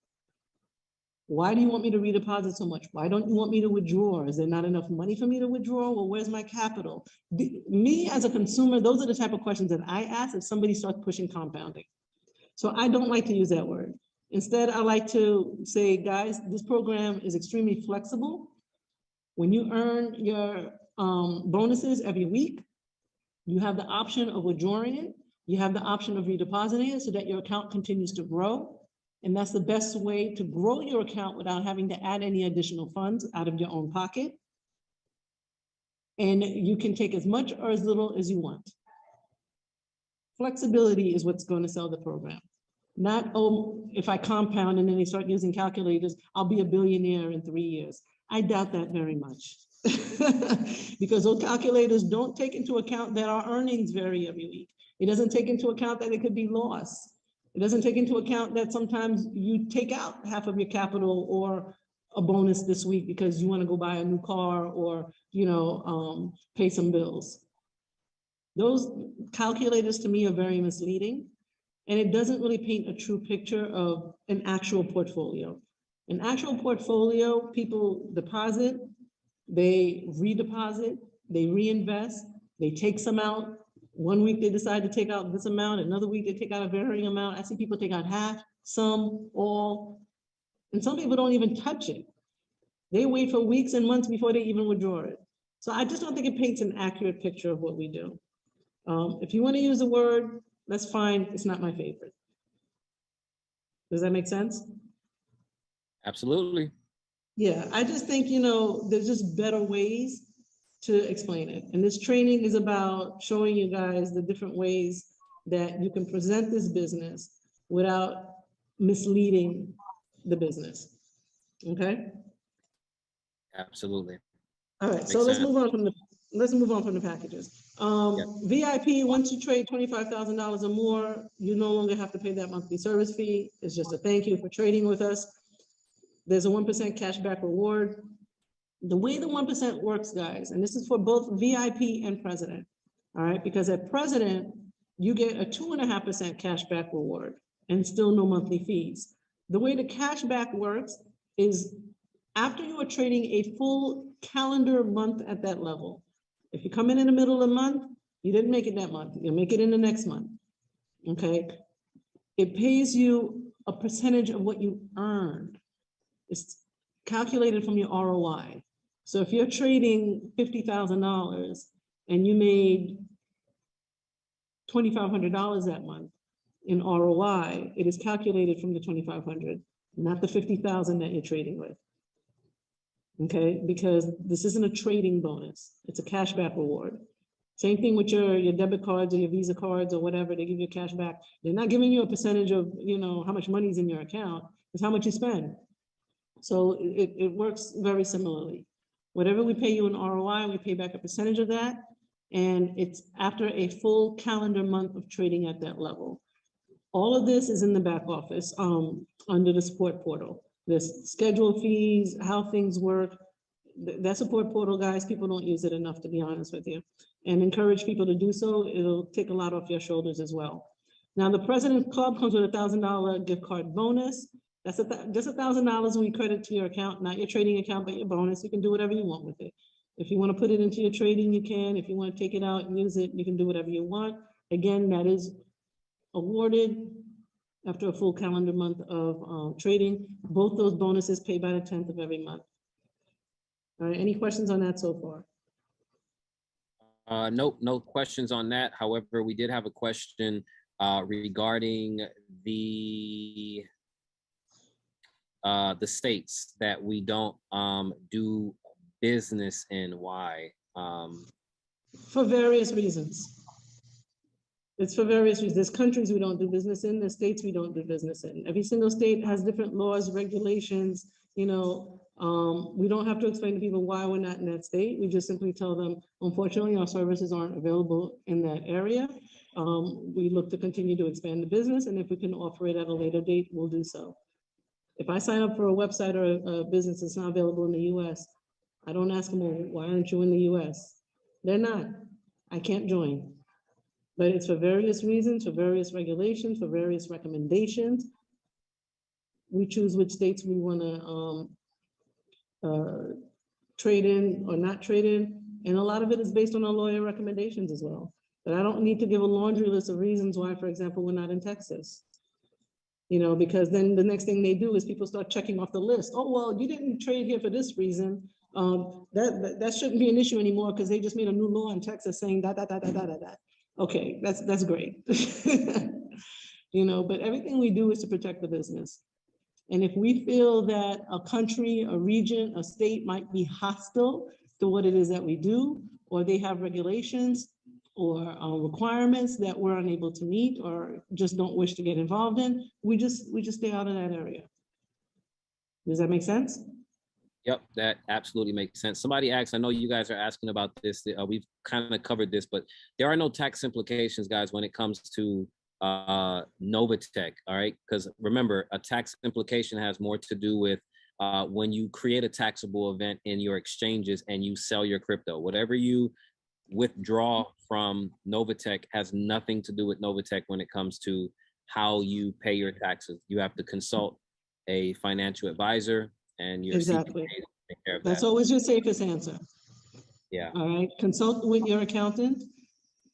Why do you want me to redeposit so much? Why don't you want me to withdraw? Is there not enough money for me to withdraw? Well, where's my capital? Me as a consumer, those are the type of questions that I ask if somebody starts pushing compounding. So I don't like to use that word. Instead, I like to say, guys, this program is extremely flexible. When you earn your bonuses every week, you have the option of withdrawing it. You have the option of redepositing it so that your account continues to grow. And that's the best way to grow your account without having to add any additional funds out of your own pocket. And you can take as much or as little as you want. Flexibility is what's going to sell the program. Not, oh, if I compound and then they start using calculators, I'll be a billionaire in 3 years. I doubt that very much. Because those calculators don't take into account that our earnings vary every week. It doesn't take into account that it could be loss. It doesn't take into account that sometimes you take out half of your capital or a bonus this week because you want to go buy a new car or, pay some bills. Those calculators to me are very misleading, and it doesn't really paint a true picture of an actual portfolio. An actual portfolio, people deposit, they redeposit, they reinvest, they take some out. 1 week they decide to take out this amount, another week they take out a varying amount. I see people take out half, some, all, and some people don't even touch it. They wait for weeks and months before they even withdraw it. So I just don't think it paints an accurate picture of what we do. If you want to use a word, that's fine. It's not my favorite. Does that make sense? Absolutely. Yeah, I just think, there's just better ways to explain it. And this training is about showing you guys the different ways that you can present this business without misleading the business. Okay? Absolutely. All right, so let's move on from the packages. VIP, once you trade $25,000 or more, you no longer have to pay that monthly service fee. It's just a thank you for trading with us. There's a 1% cashback reward. The way the 1% works, guys, and this is for both VIP and President, all right? Because at President, you get a 2.5% cashback reward and still no monthly fees. The way the cashback works is after you are trading a full calendar month at that level. If you come in the middle of the month, you didn't make it that month, you'll make it in the next month, okay? It pays you a percentage of what you earned. It's calculated from your ROI. So if you're trading $50,000 and you made $2,500 that month in ROI, it is calculated from the $2,500, not the $50,000 that you're trading with. Okay, because this isn't a trading bonus, it's a cashback reward. Same thing with your debit cards or your Visa cards or whatever, they give you a cash back. They're not giving you a percentage of, how much money is in your account, it's how much you spend. So it works very similarly. Whatever we pay you in ROI, we pay back a percentage of that. And it's after a full calendar month of trading at that level. All of this is in the back office under the support portal. There's schedule fees, how things work. That support portal, guys, people don't use it enough, to be honest with you. And encourage people to do so. It'll take a lot off your shoulders as well. Now, the President Club comes with a $1,000 gift card bonus. That's just $1,000 when you credit to your account, not your trading account, but your bonus. You can do whatever you want with it. If you want to put it into your trading, you can. If you want to take it out and use it, you can do whatever you want. Again, that is awarded after a full calendar month of trading. Both those bonuses pay by the 10th of every month. All right, any questions on that so far? Nope, no questions on that. However, we did have a question regarding the states that we don't do business in. Why? For various reasons. It's for various reasons. There's countries we don't do business in, there's states we don't do business in. Every single state has different laws, regulations, we don't have to explain to people why we're not in that state. We just simply tell them, unfortunately, our services aren't available in that area. We look to continue to expand the business, and if we can offer it at a later date, we'll do so. If I sign up for a website or a business that's not available in the US, I don't ask them, well, why aren't you in the US? They're not. I can't join. But it's for various reasons, for various regulations, for various recommendations. We choose which states we want to trade in or not trade in. And a lot of it is based on our lawyer recommendations as well. But I don't need to give a laundry list of reasons why, for example, we're not in Texas. You know, because then the next thing they do is people start checking off the list. Oh, well, you didn't trade here for this reason. That shouldn't be an issue anymore because they just made a new law in Texas saying that. Okay, that's great. You know, but everything we do is to protect the business. And if we feel that a country, a region, a state might be hostile to what it is that we do, or they have regulations or requirements that we're unable to meet or just don't wish to get involved in, we just stay out of that area. Does that make sense? Yep, that absolutely makes sense. Somebody asked, I know you guys are asking about this. We've kind of covered this, but there are no tax implications, guys, when it comes to Novatech, all right? Because remember, a tax implication has more to do with when you create a taxable event in your exchanges and you sell your crypto. Whatever you withdraw from Novatech has nothing to do with Novatech when it comes to how you pay your taxes. You have to consult a financial advisor and your exactly. CPA to take care of That's that. always your safest answer. Yeah. All right. Consult with your accountant.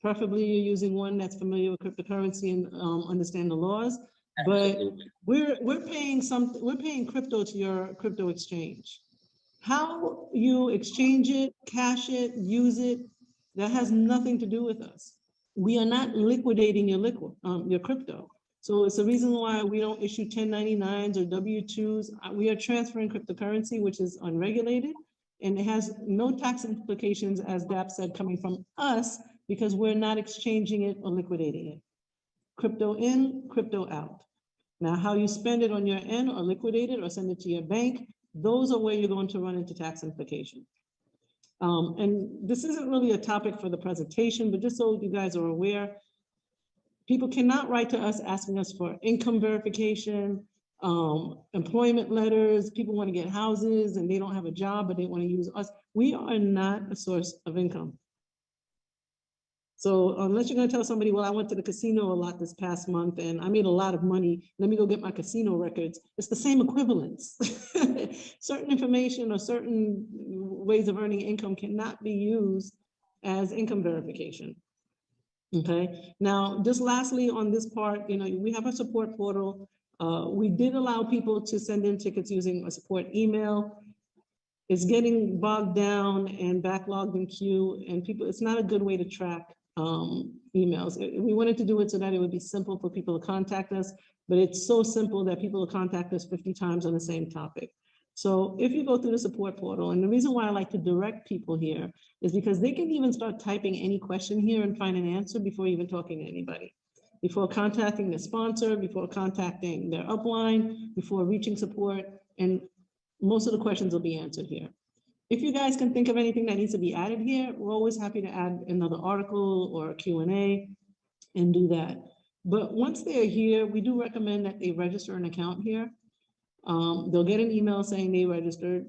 Preferably you're using one that's familiar with cryptocurrency and understand the laws. Absolutely. But we're paying crypto to your crypto exchange. How you exchange it, cash it, use it, that has nothing to do with us. We are not liquidating your crypto. So it's the reason why we don't issue 1099s or W-2s. We are transferring cryptocurrency, which is unregulated, and it has no tax implications, as Dap said, coming from us, because we're not exchanging it or liquidating it. Crypto in, crypto out. Now, how you spend it on your end or liquidate it or send it to your bank, those are where you're going to run into tax implications. And this isn't really a topic for the presentation, but just so you guys are aware, people cannot write to us asking us for income verification, employment letters. People want to get houses and they don't have a job, but they want to use us. We are not a source of income. So unless you're going to tell somebody, well, I went to the casino a lot this past month and I made a lot of money, let me go get my casino records. It's the same equivalence. Certain information or certain ways of earning income cannot be used as income verification. Okay. Now, just lastly on this part, you know, we have a support portal. We did allow people to send in tickets using a support email. It's getting bogged down and backlogged in queue, and people, it's not a good way to track emails. We wanted to do it so that it would be simple for people to contact us, but it's so simple that people will contact us 50 times on the same topic. So if you go through the support portal, and the reason why I like to direct people here is because they can even start typing any question here and find an answer before even talking to anybody, before contacting the sponsor, before contacting their upline, before reaching support, and most of the questions will be answered here. If you guys can think of anything that needs to be added here, we're always happy to add another article or a Q&A and do that. But once they're here, we do recommend that they register an account here. They'll get an email saying they registered.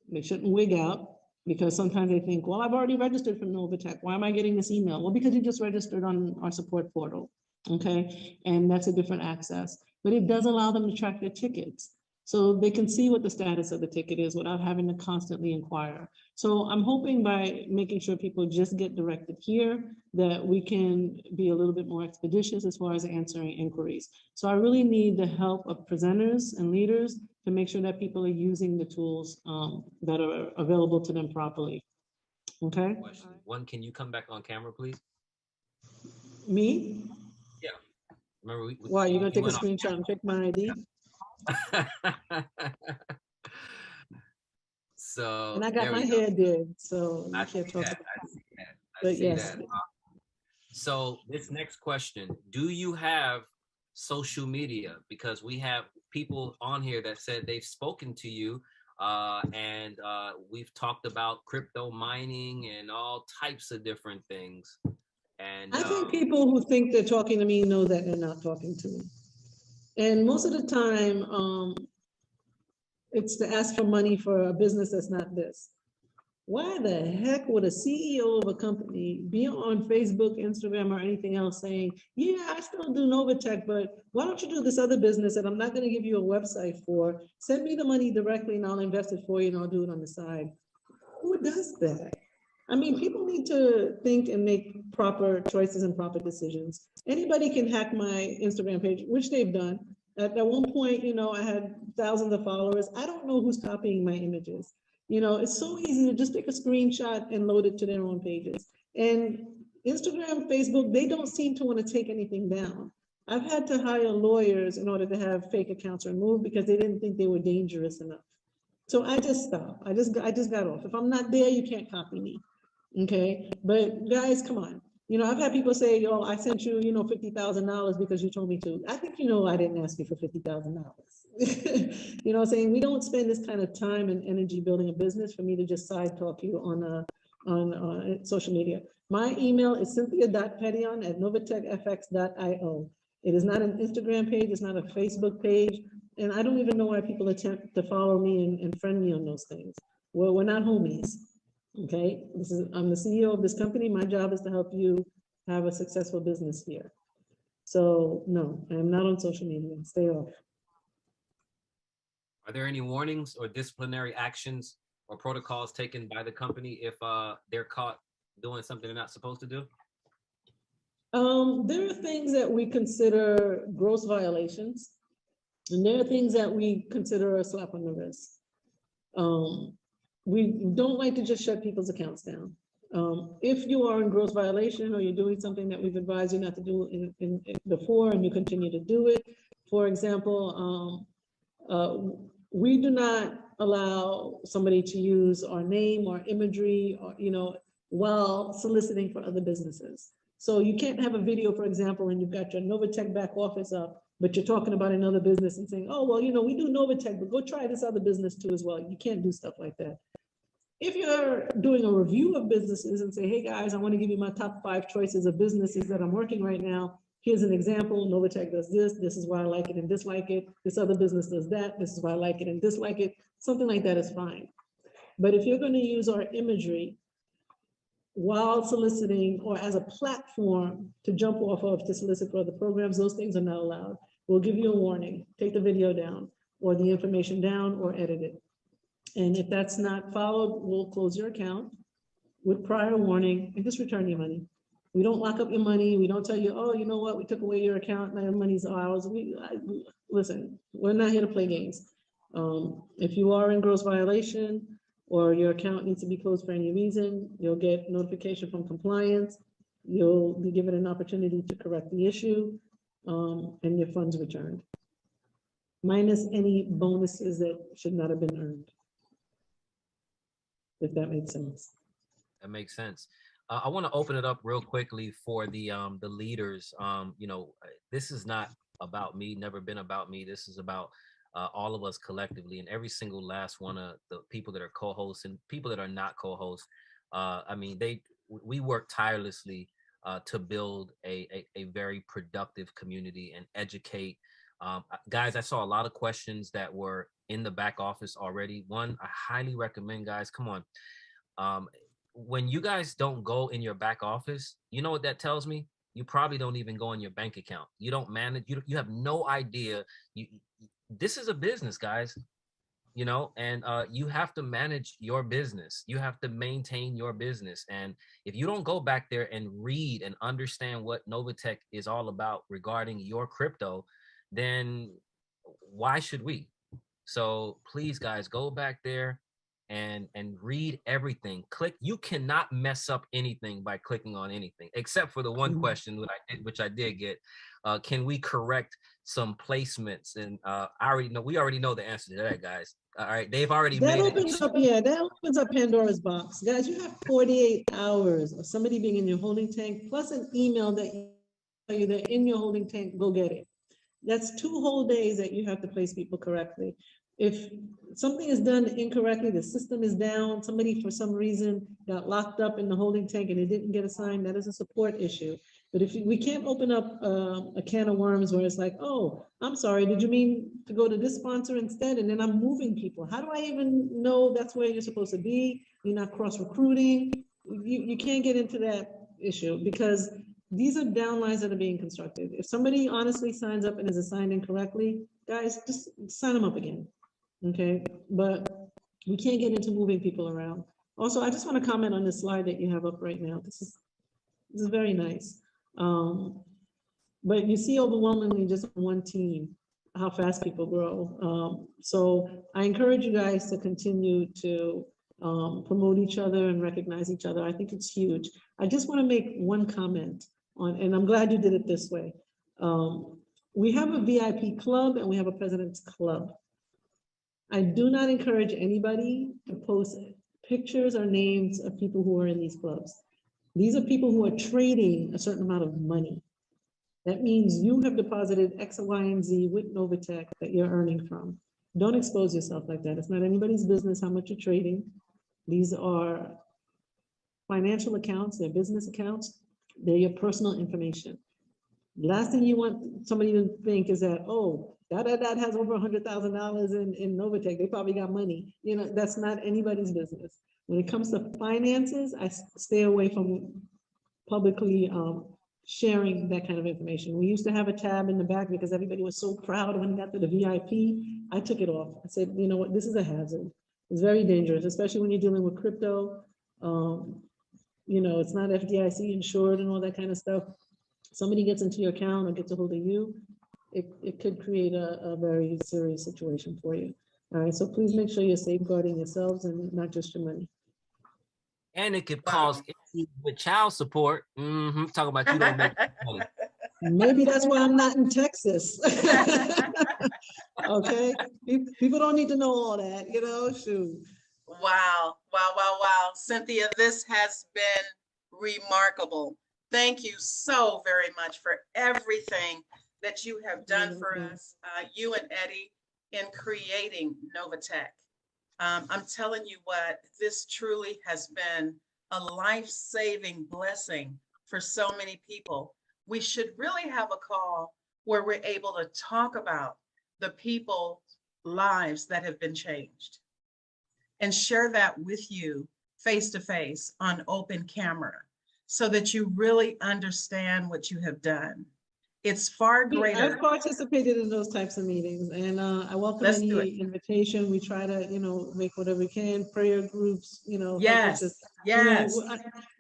They shouldn't wig out because sometimes they think, well, I've already registered for Novatech. Why am I getting this email? Well, because you just registered on our support portal, okay? And that's a different access, but it does allow them to track their tickets. So they can see what the status of the ticket is without having to constantly inquire. So I'm hoping by making sure people just get directed here that we can be a little bit more expeditious as far as answering inquiries. So I really need the help of presenters and leaders to make sure that people are using the tools that are available to them properly. Okay? Question. One, can you come back on camera, please? Me? Yeah. Remember, why, you're gonna take a screenshot and pick my ID? So and I got my hair did, so I can't talk about that. but yes. That. So this next question, do you have social media? Because we have people on here that said they've spoken to you and we've talked about crypto mining and all types of different things. And I think people who think they're talking to me know that they're not talking to me. And most of the time, it's to ask for money for a business that's not this. Why the heck would a CEO of a company be on Facebook, Instagram, or anything else saying, yeah, I still do Novatech, but why don't you do this other business that I'm not going to give you a website for? Send me the money directly and I'll invest it for you and I'll do it on the side. Who does that? I mean, people need to think and make proper choices and proper decisions. Anybody can hack my Instagram page, which they've done. At one point, I had thousands of followers. I don't know who's copying my images. It's so easy to just take a screenshot and load it to their own pages. And Instagram, Facebook, they don't seem to want to take anything down. I've had to hire lawyers in order to have fake accounts removed because they didn't think they were dangerous enough. So I just stopped. I just got off. If I'm not there, you can't copy me. Okay. But guys, come on. I've had people say, yo, I sent you, $50,000 because you told me to. I think, I didn't ask you for $50,000. What I'm saying? We don't spend this kind of time and energy building a business for me to just side talk you on social media. My email is cynthia.petion@novatechfx.io. It is not an Instagram page. It's not a Facebook page. And I don't even know why people attempt to follow me and friend me on those things. Well, we're not homies. Okay, I'm the CEO of this company. My job is to help you have a successful business here. So no, I'm not on social media. Stay off. Are there any warnings or disciplinary actions or protocols taken by the company if they're caught doing something they're not supposed to do? There are things that we consider gross violations, and there are things that we consider a slap on the wrist. We don't like to just shut people's accounts down. If you are in gross violation or you're doing something that we've advised you not to do in before and you continue to do it, for example, we do not allow somebody to use our name or imagery or, while soliciting for other businesses. So you can't have a video, for example, and you've got your Novatech back office up, but you're talking about another business and saying, oh, well, we do Novatech, but go try this other business too as well. You can't do stuff like that. If you're doing a review of businesses and say, hey guys, I want to give you my top 5 choices of businesses that I'm working right now. Here's an example. Novatech does this. This is why I like it and dislike it. This other business does that. This is why I like it and dislike it. Something like that is fine. But if you're going to use our imagery while soliciting or as a platform to jump off of to solicit for other programs, those things are not allowed. We'll give you a warning. Take the video down or the information down or edit it. And if that's not followed, we'll close your account with prior warning and just return your money. We don't lock up your money. We don't tell you, oh, you know what? We took away your account. Now your money's ours. Listen, we're not here to play games. If you are in gross violation or your account needs to be closed for any reason, you'll get notification from compliance. You'll be given an opportunity to correct the issue and your funds returned, minus any bonuses that should not have been earned. If that makes sense. That makes sense. I want to open it up real quickly for the leaders. This is not about me, never been about me. This is about all of us collectively and every single last one of the people that are co-hosts and people that are not co-hosts. We work tirelessly to build a very productive community and educate. Guys, I saw a lot of questions that were in the back office already. One, I highly recommend, guys, come on. When you guys don't go in your back office, you know what that tells me? You probably don't even go in your bank account. You don't manage, you have no idea. This is a business, guys, and you have to manage your business. You have to maintain your business. And if you don't go back there and read and understand what Novatech is all about regarding your crypto, then why should we? So please, guys, go back there and read everything. You cannot mess up anything by clicking on anything, except for the one question which I did get. Can we correct some placements? And we already know the answer to that, guys. All right, they've already that opens up Pandora's box. Guys, you have 48 hours of somebody being in your holding tank, plus an email that you tell you they're in your holding tank, go get it. That's 2 whole days that you have to place people correctly. If something is done incorrectly, the system is down, somebody for some reason got locked up in the holding tank and it didn't get assigned, that is a support issue. But we can't open up a can of worms where it's like, oh, I'm sorry, did you mean to go to this sponsor instead? And then I'm moving people. How do I even know that's where you're supposed to be? you're not cross-recruiting. You can't get into that issue because these are downlines that are being constructed. If somebody honestly signs up and is assigned incorrectly, guys, just sign them up again, okay? But we can't get into moving people around. Also, I just want to comment on this slide that you have up right now. This is very nice. But you see overwhelmingly just one team, how fast people grow. So I encourage you guys to continue to promote each other and recognize each other. I think it's huge. I just want to make one comment on, and I'm glad you did it this way. We have a VIP club and we have a president's club. I do not encourage anybody to post pictures or names of people who are in these clubs. These are people who are trading a certain amount of money. That means you have deposited X, Y, and Z with Novatech that you're earning from. Don't expose yourself like that. It's not anybody's business how much you're trading. These are financial accounts, they're business accounts, they're your personal information. Last thing you want somebody to think is that, oh, that has over $100,000 in Novatech. They probably got money. You know, that's not anybody's business. When it comes to finances, I stay away from publicly sharing that kind of information. We used to have a tab in the back because everybody was so proud when we got to the VIP. I took it off. I said, you know what, this is a hazard. It's very dangerous, especially when you're dealing with crypto. You know, it's not FDIC insured and all that kind of stuff. Somebody gets into your account or gets a hold of you, it could create a very serious situation for you. All right, so please make sure you're safeguarding yourselves and not just your money. And it could cause issues with child support. Talk about you don't make money. Maybe that's why I'm not in Texas. Okay, people don't need to know all that, you know, shoot. Wow, wow, wow, wow. Cynthia, this has been remarkable. Thank you so very much for everything that you have done for us, you and Eddie, in creating Novatech. I'm telling you what, this truly has been a life-saving blessing for so many people. We should really have a call where we're able to talk about the people's lives that have been changed and share that with you face to face on open camera so that you really understand what you have done. It's far greater. I've participated in those types of meetings, and I welcome any invitation. We try to, you know, make whatever we can. Prayer groups, you know. Yes, yes.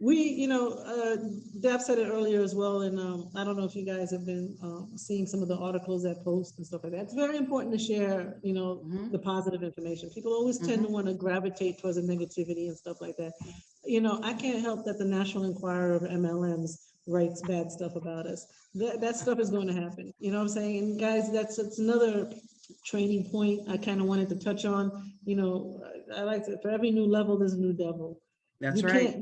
You know, Daph said it earlier as well, and I don't know if you guys have been seeing some of the articles that post and stuff like that. It's very important to share, you know, the positive information. People always tend to want to gravitate towards the negativity and stuff like that. You know, I can't help that the National Enquirer of MLMs writes bad stuff about us. That stuff is going to happen. You know what I'm saying? And guys, that's another training point I kind of wanted to touch on. You know, I like to, for every new level, there's a new devil. That's right.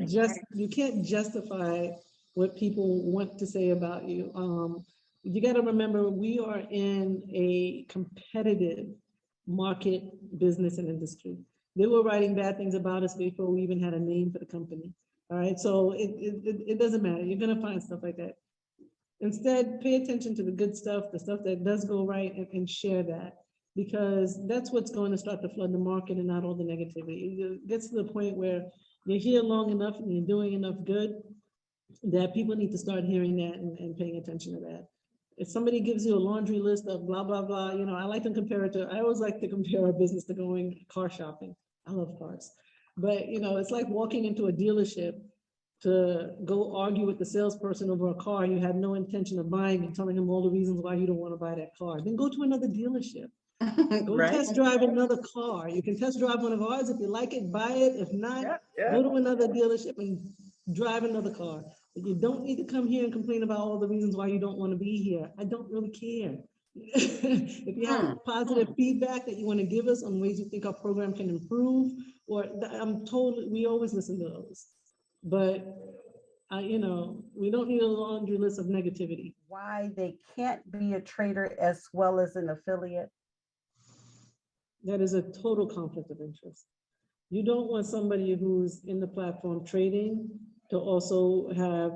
You can't justify what people want to say about you. You got to remember, we are in a competitive market, business, and industry. They were writing bad things about us before we even had a name for the company. All right, so it doesn't matter. You're gonna find stuff like that. Instead, pay attention to the good stuff, the stuff that does go right, and share that, because that's what's going to start to flood the market and not all the negativity. It gets to the point where you're here long enough and you're doing enough good that people need to start hearing that and paying attention to that. If somebody gives you a laundry list of blah, blah, blah, you know, I always like to compare our business to going car shopping. I love cars. But, you know, it's like walking into a dealership to go argue with the salesperson over a car you had no intention of buying and telling him all the reasons why you don't want to buy that car. Then go to another dealership. Go test drive another car. You can test drive one of ours. If you like it, buy it. If not, go to another dealership and drive another car. But you don't need to come here and complain about all the reasons why you don't want to be here. I don't really care. If you have positive feedback that you want to give us on ways you think our program can improve, or we always listen to those. But you know, we don't need a laundry list of negativity. Why they can't be a trader as well as an affiliate? That is a total conflict of interest. You don't want somebody who's in the platform trading to also have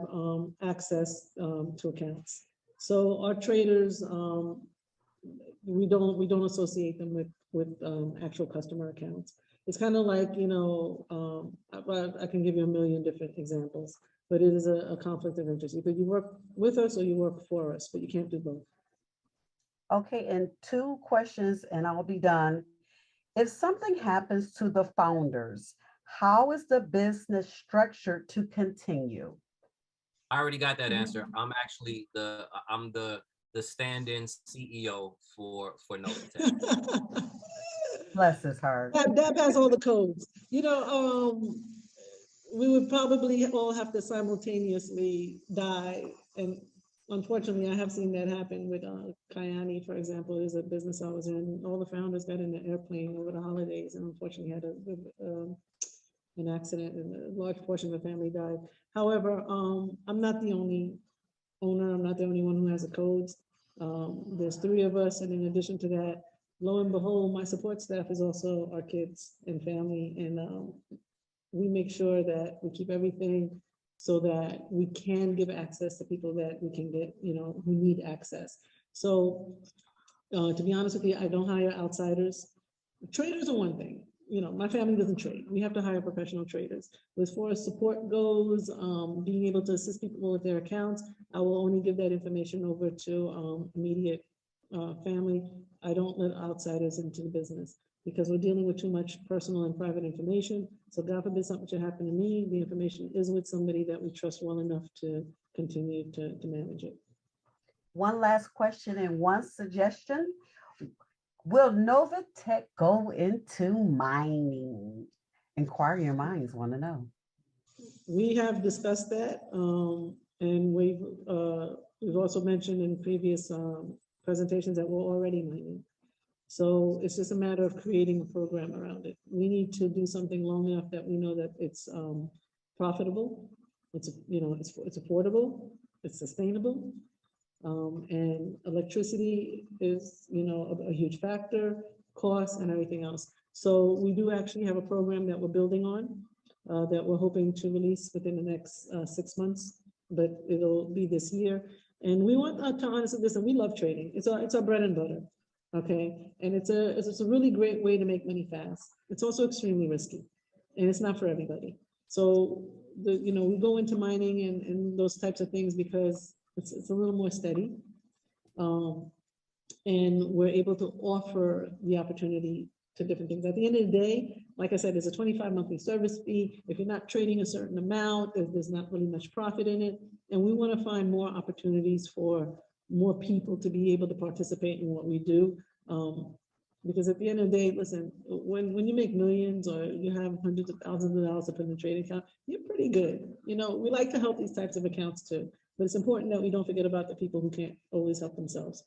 access to accounts. So our traders, we don't associate them with actual customer accounts. It's kind of like, I can give you a million different examples, but it is a conflict of interest. Either you work with us or you work for us, but you can't do both. Okay, and 2 questions and I'll be done. If something happens to the founders, how is the business structured to continue? I already got that answer. I'm actually the stand-in CEO for Novatech. Bless his heart. That has all the codes. We would probably all have to simultaneously die. And unfortunately, I have seen that happen with Kayani, for example, is a business I was in. All the founders got in the airplane over the holidays and unfortunately had an accident and a large portion of the family died. However, I'm not the only owner. I'm not the only one who has the codes. There's 3 of us. And in addition to that, lo and behold, my support staff is also our kids and family. And we make sure that we keep everything so that we can give access to people that we can get, who need access. So to be honest with you, I don't hire outsiders. Traders are one thing. My family doesn't trade. We have to hire professional traders. As far as support goes, being able to assist people with their accounts, I will only give that information over to immediate family. I don't let outsiders into the business because we're dealing with too much personal and private information. So God forbid something should happen to me, the information is with somebody that we trust well enough to continue to manage it. One last question and one suggestion. Will Novatech go into mining? Inquiring minds want to know. We have discussed that, and we've also mentioned in previous presentations that we're already mining. So it's just a matter of creating a program around it. We need to do something long enough that we know that it's profitable, it's affordable, it's sustainable. And electricity is, a huge factor, cost and everything else. So we do actually have a program that we're building on that we're hoping to release within the next 6 months, but it'll be this year. And we want to honestly listen, we love trading. It's our bread and butter. Okay. And it's a really great way to make money fast. It's also extremely risky and it's not for everybody. So we go into mining and those types of things because it's a little more steady. And we're able to offer the opportunity to different things. At the end of the day, like I said, there's a 25 monthly service fee. If you're not trading a certain amount, there's not really much profit in it. And we want to find more opportunities for more people to be able to participate in what we do. Because at the end of the day, listen, when you make millions or you have hundreds of thousands of dollars to put in a trading account, you're pretty good. We like to help these types of accounts too. But it's important that we don't forget about the people who can't always help themselves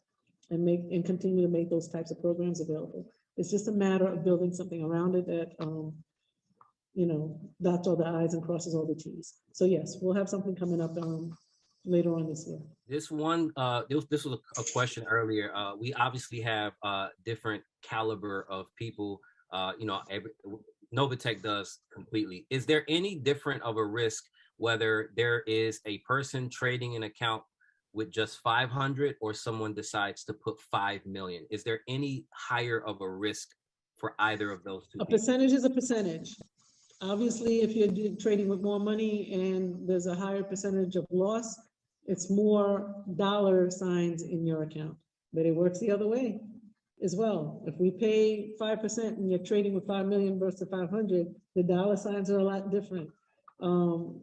and continue to make those types of programs available. It's just a matter of building something around it that, dots all the I's and crosses all the T's. So yes, we'll have something coming up later on this year. This was a question earlier. We obviously have different caliber of people. Novatech does completely. Is there any different of a risk whether there is a person trading an account with just 500 or someone decides to put 5 million? Is there any higher of a risk for either of those two? A percentage is a percentage. Obviously, if you're trading with more money and there's a higher percentage of loss, it's more dollar signs in your account, but it works the other way as well. If we pay 5% and you're trading with 5 million versus 500, the dollar signs are a lot different.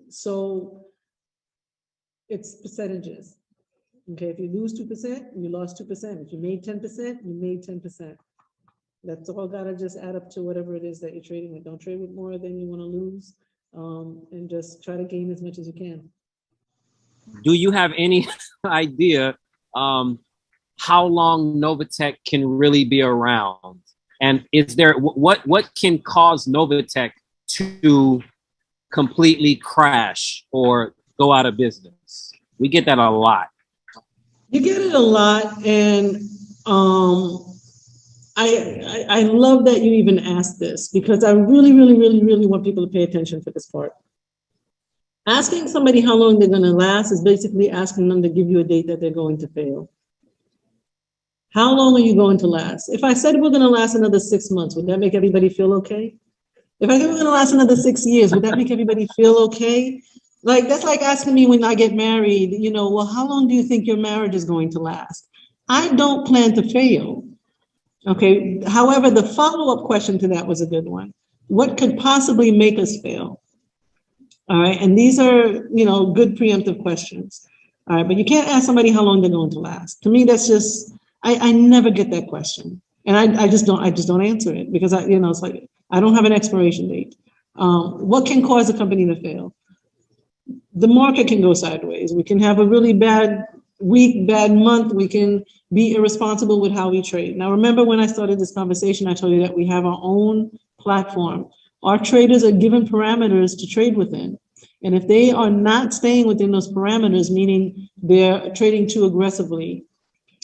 So it's percentages. Okay, if you lose 2%, you lost 2%. If you made 10%, you made 10%. That's all gotta just add up to whatever it is that you're trading with. Don't trade with more than you want to lose, and just try to gain as much as you can. Do you have any idea how long Novatech can really be around? And is there what can cause Novatech to completely crash or go out of business? We get that a lot. You get it a lot, and I love that you even asked this because I really, really, really, really want people to pay attention to this part. Asking somebody how long they're going to last is basically asking them to give you a date that they're going to fail. How long are you going to last? If I said we're going to last another 6 months, would that make everybody feel okay? If I said we're going to last another 6 years, would that make everybody feel okay? Like, that's like asking me when I get married, you know, well, how long do you think your marriage is going to last? I don't plan to fail. Okay. However, the follow-up question to that was a good one. What could possibly make us fail? All right. And these are, you know, good preemptive questions. All right. But you can't ask somebody how long they're going to last. To me, that's just, I never get that question. And I just don't answer it because you know, it's like, I don't have an expiration date. What can cause a company to fail? The market can go sideways. We can have a really bad week, bad month. We can be irresponsible with how we trade. Now, remember when I started this conversation, I told you that we have our own platform. Our traders are given parameters to trade within. And if they are not staying within those parameters, meaning they're trading too aggressively,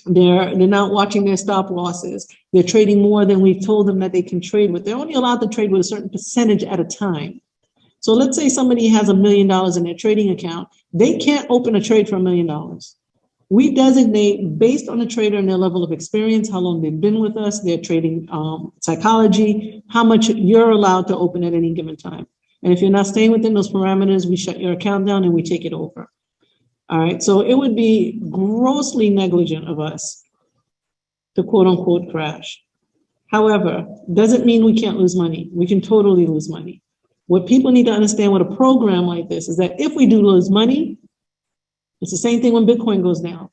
they're not watching their stop losses, they're trading more than we've told them that they can trade with, they're only allowed to trade with a certain percentage at a time. So let's say somebody has $1 million in their trading account, they can't open a trade for $1 million. We designate based on the trader and their level of experience, how long they've been with us, their trading psychology, how much you're allowed to open at any given time. And if you're not staying within those parameters, we shut your account down and we take it over. All right, so it would be grossly negligent of us to quote unquote crash. However, doesn't mean we can't lose money. We can totally lose money. What people need to understand with a program like this is that if we do lose money, it's the same thing when Bitcoin goes down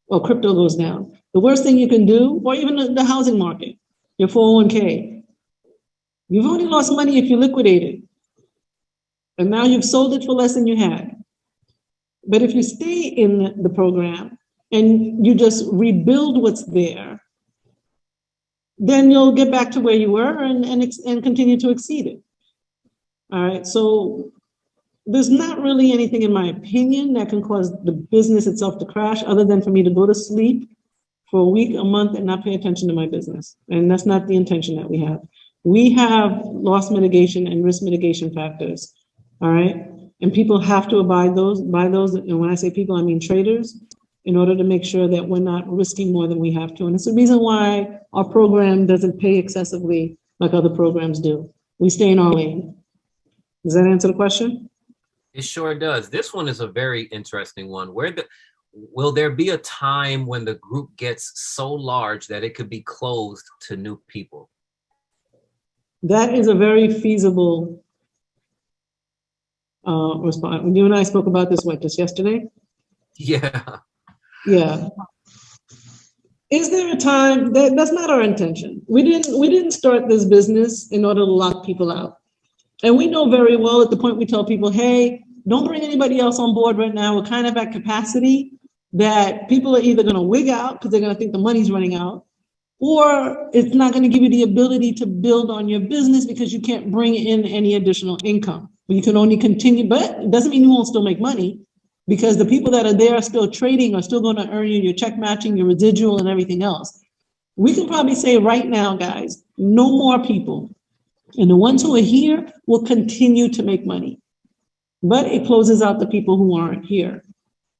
or crypto goes down. The worst thing you can do, or even the housing market, your 401k, you've only lost money if you liquidate it. And now you've sold it for less than you had. But if you stay in the program and you just rebuild what's there, then you'll get back to where you were and continue to exceed it. All right, so there's not really anything in my opinion that can cause the business itself to crash other than for me to go to sleep for a week, a month, and not pay attention to my business. And that's not the intention that we have. We have loss mitigation and risk mitigation factors, all right? And people have to abide by those. And when I say people, I mean traders, in order to make sure that we're not risking more than we have to. And it's the reason why our program doesn't pay excessively like other programs do. We stay in our lane. Does that answer the question? It sure does. This one is a very interesting one. Will there be a time when the group gets so large that it could be closed to new people? That is a very feasible response. You and I spoke about this, just yesterday? Yeah. Yeah. Is there a time that's not our intention? We didn't start this business in order to lock people out. And we know very well at the point we tell people, hey, don't bring anybody else on board right now. We're kind of at capacity that people are either going to wig out because they're going to think the money's running out, or it's not going to give you the ability to build on your business because you can't bring in any additional income. You can only continue, but it doesn't mean you won't still make money because the people that are there are still trading, are still going to earn you your check matching, your residual and everything else. We can probably say right now, guys, no more people. And the ones who are here will continue to make money. But it closes out the people who aren't here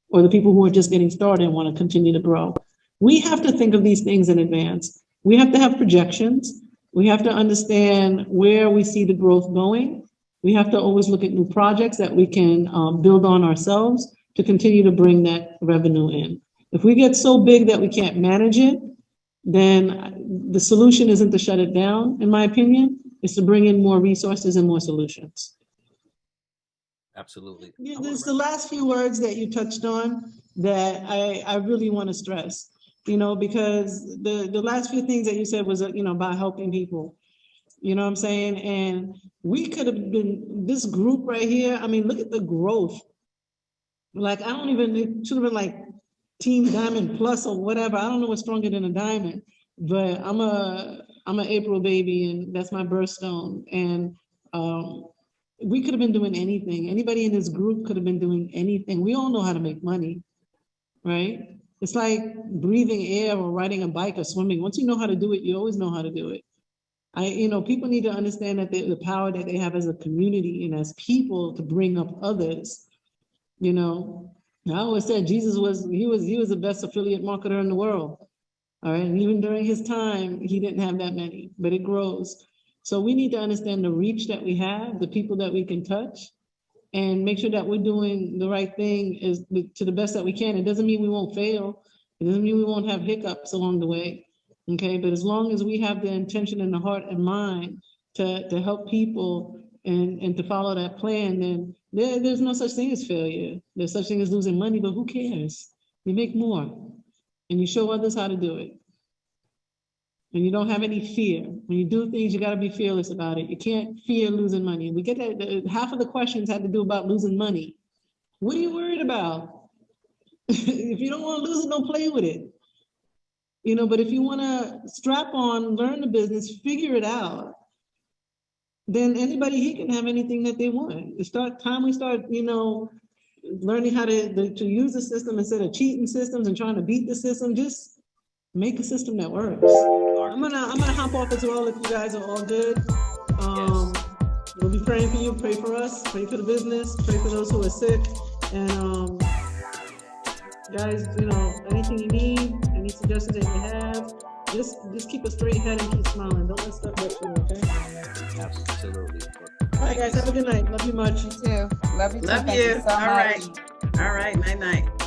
or the people who are just getting started and want to continue to grow. We have to think of these things in advance. We have to have projections. We have to understand where we see the growth going. We have to always look at new projects that we can build on ourselves to continue to bring that revenue in. If we get so big that we can't manage it, then the solution isn't to shut it down, in my opinion. Is to bring in more resources and more solutions. Absolutely. Yeah, there's the last few words that you touched on that I really want to stress, you know, because the last few things that you said was, you know, about helping people, you know what I'm saying? And we could have been, this group right here, I mean, look at the growth. Like, it should have been like Team Diamond Plus or whatever. I don't know what's stronger than a diamond, but I'm an April baby and that's my birthstone. And we could have been doing anything. Anybody in this group could have been doing anything. We all know how to make money, right? It's like breathing air or riding a bike or swimming. Once you know how to do it, you always know how to do it. People need to understand that the power that they have as a community and as people to bring up others. You know, I always said Jesus was the best affiliate marketer in the world. All right, and even during his time, he didn't have that many, but it grows. So we need to understand the reach that we have, the people that we can touch, and make sure that we're doing the right thing is to the best that we can. It doesn't mean we won't fail. It doesn't mean we won't have hiccups along the way. Okay, but as long as we have the intention and the heart and mind to help people and to follow that plan, then there's no such thing as failure. There's such thing as losing money, but who cares? You make more and you show others how to do it. And you don't have any fear. When you do things, you got to be fearless about it. You can't fear losing money. We get that half of the questions had to do about losing money. What are you worried about? If you don't want to lose it, don't play with it. You know, but if you want to strap on, learn the business, figure it out, then anybody here can have anything that they want. We start, you know, learning how to use the system instead of cheating systems and trying to beat the system. Just make a system that works. I'm gonna hop off as well if you guys are all good. We'll be praying for you, pray for us, pray for the business, pray for those who are sick. And guys, you know, anything you need, any suggestions that you have, just keep a straight head and keep smiling. Don't let stuff get you, okay? Absolutely. All right, guys, have a good night. Love you much. You too. Love you too. Love Thank you. so All much. right. All right. Night night.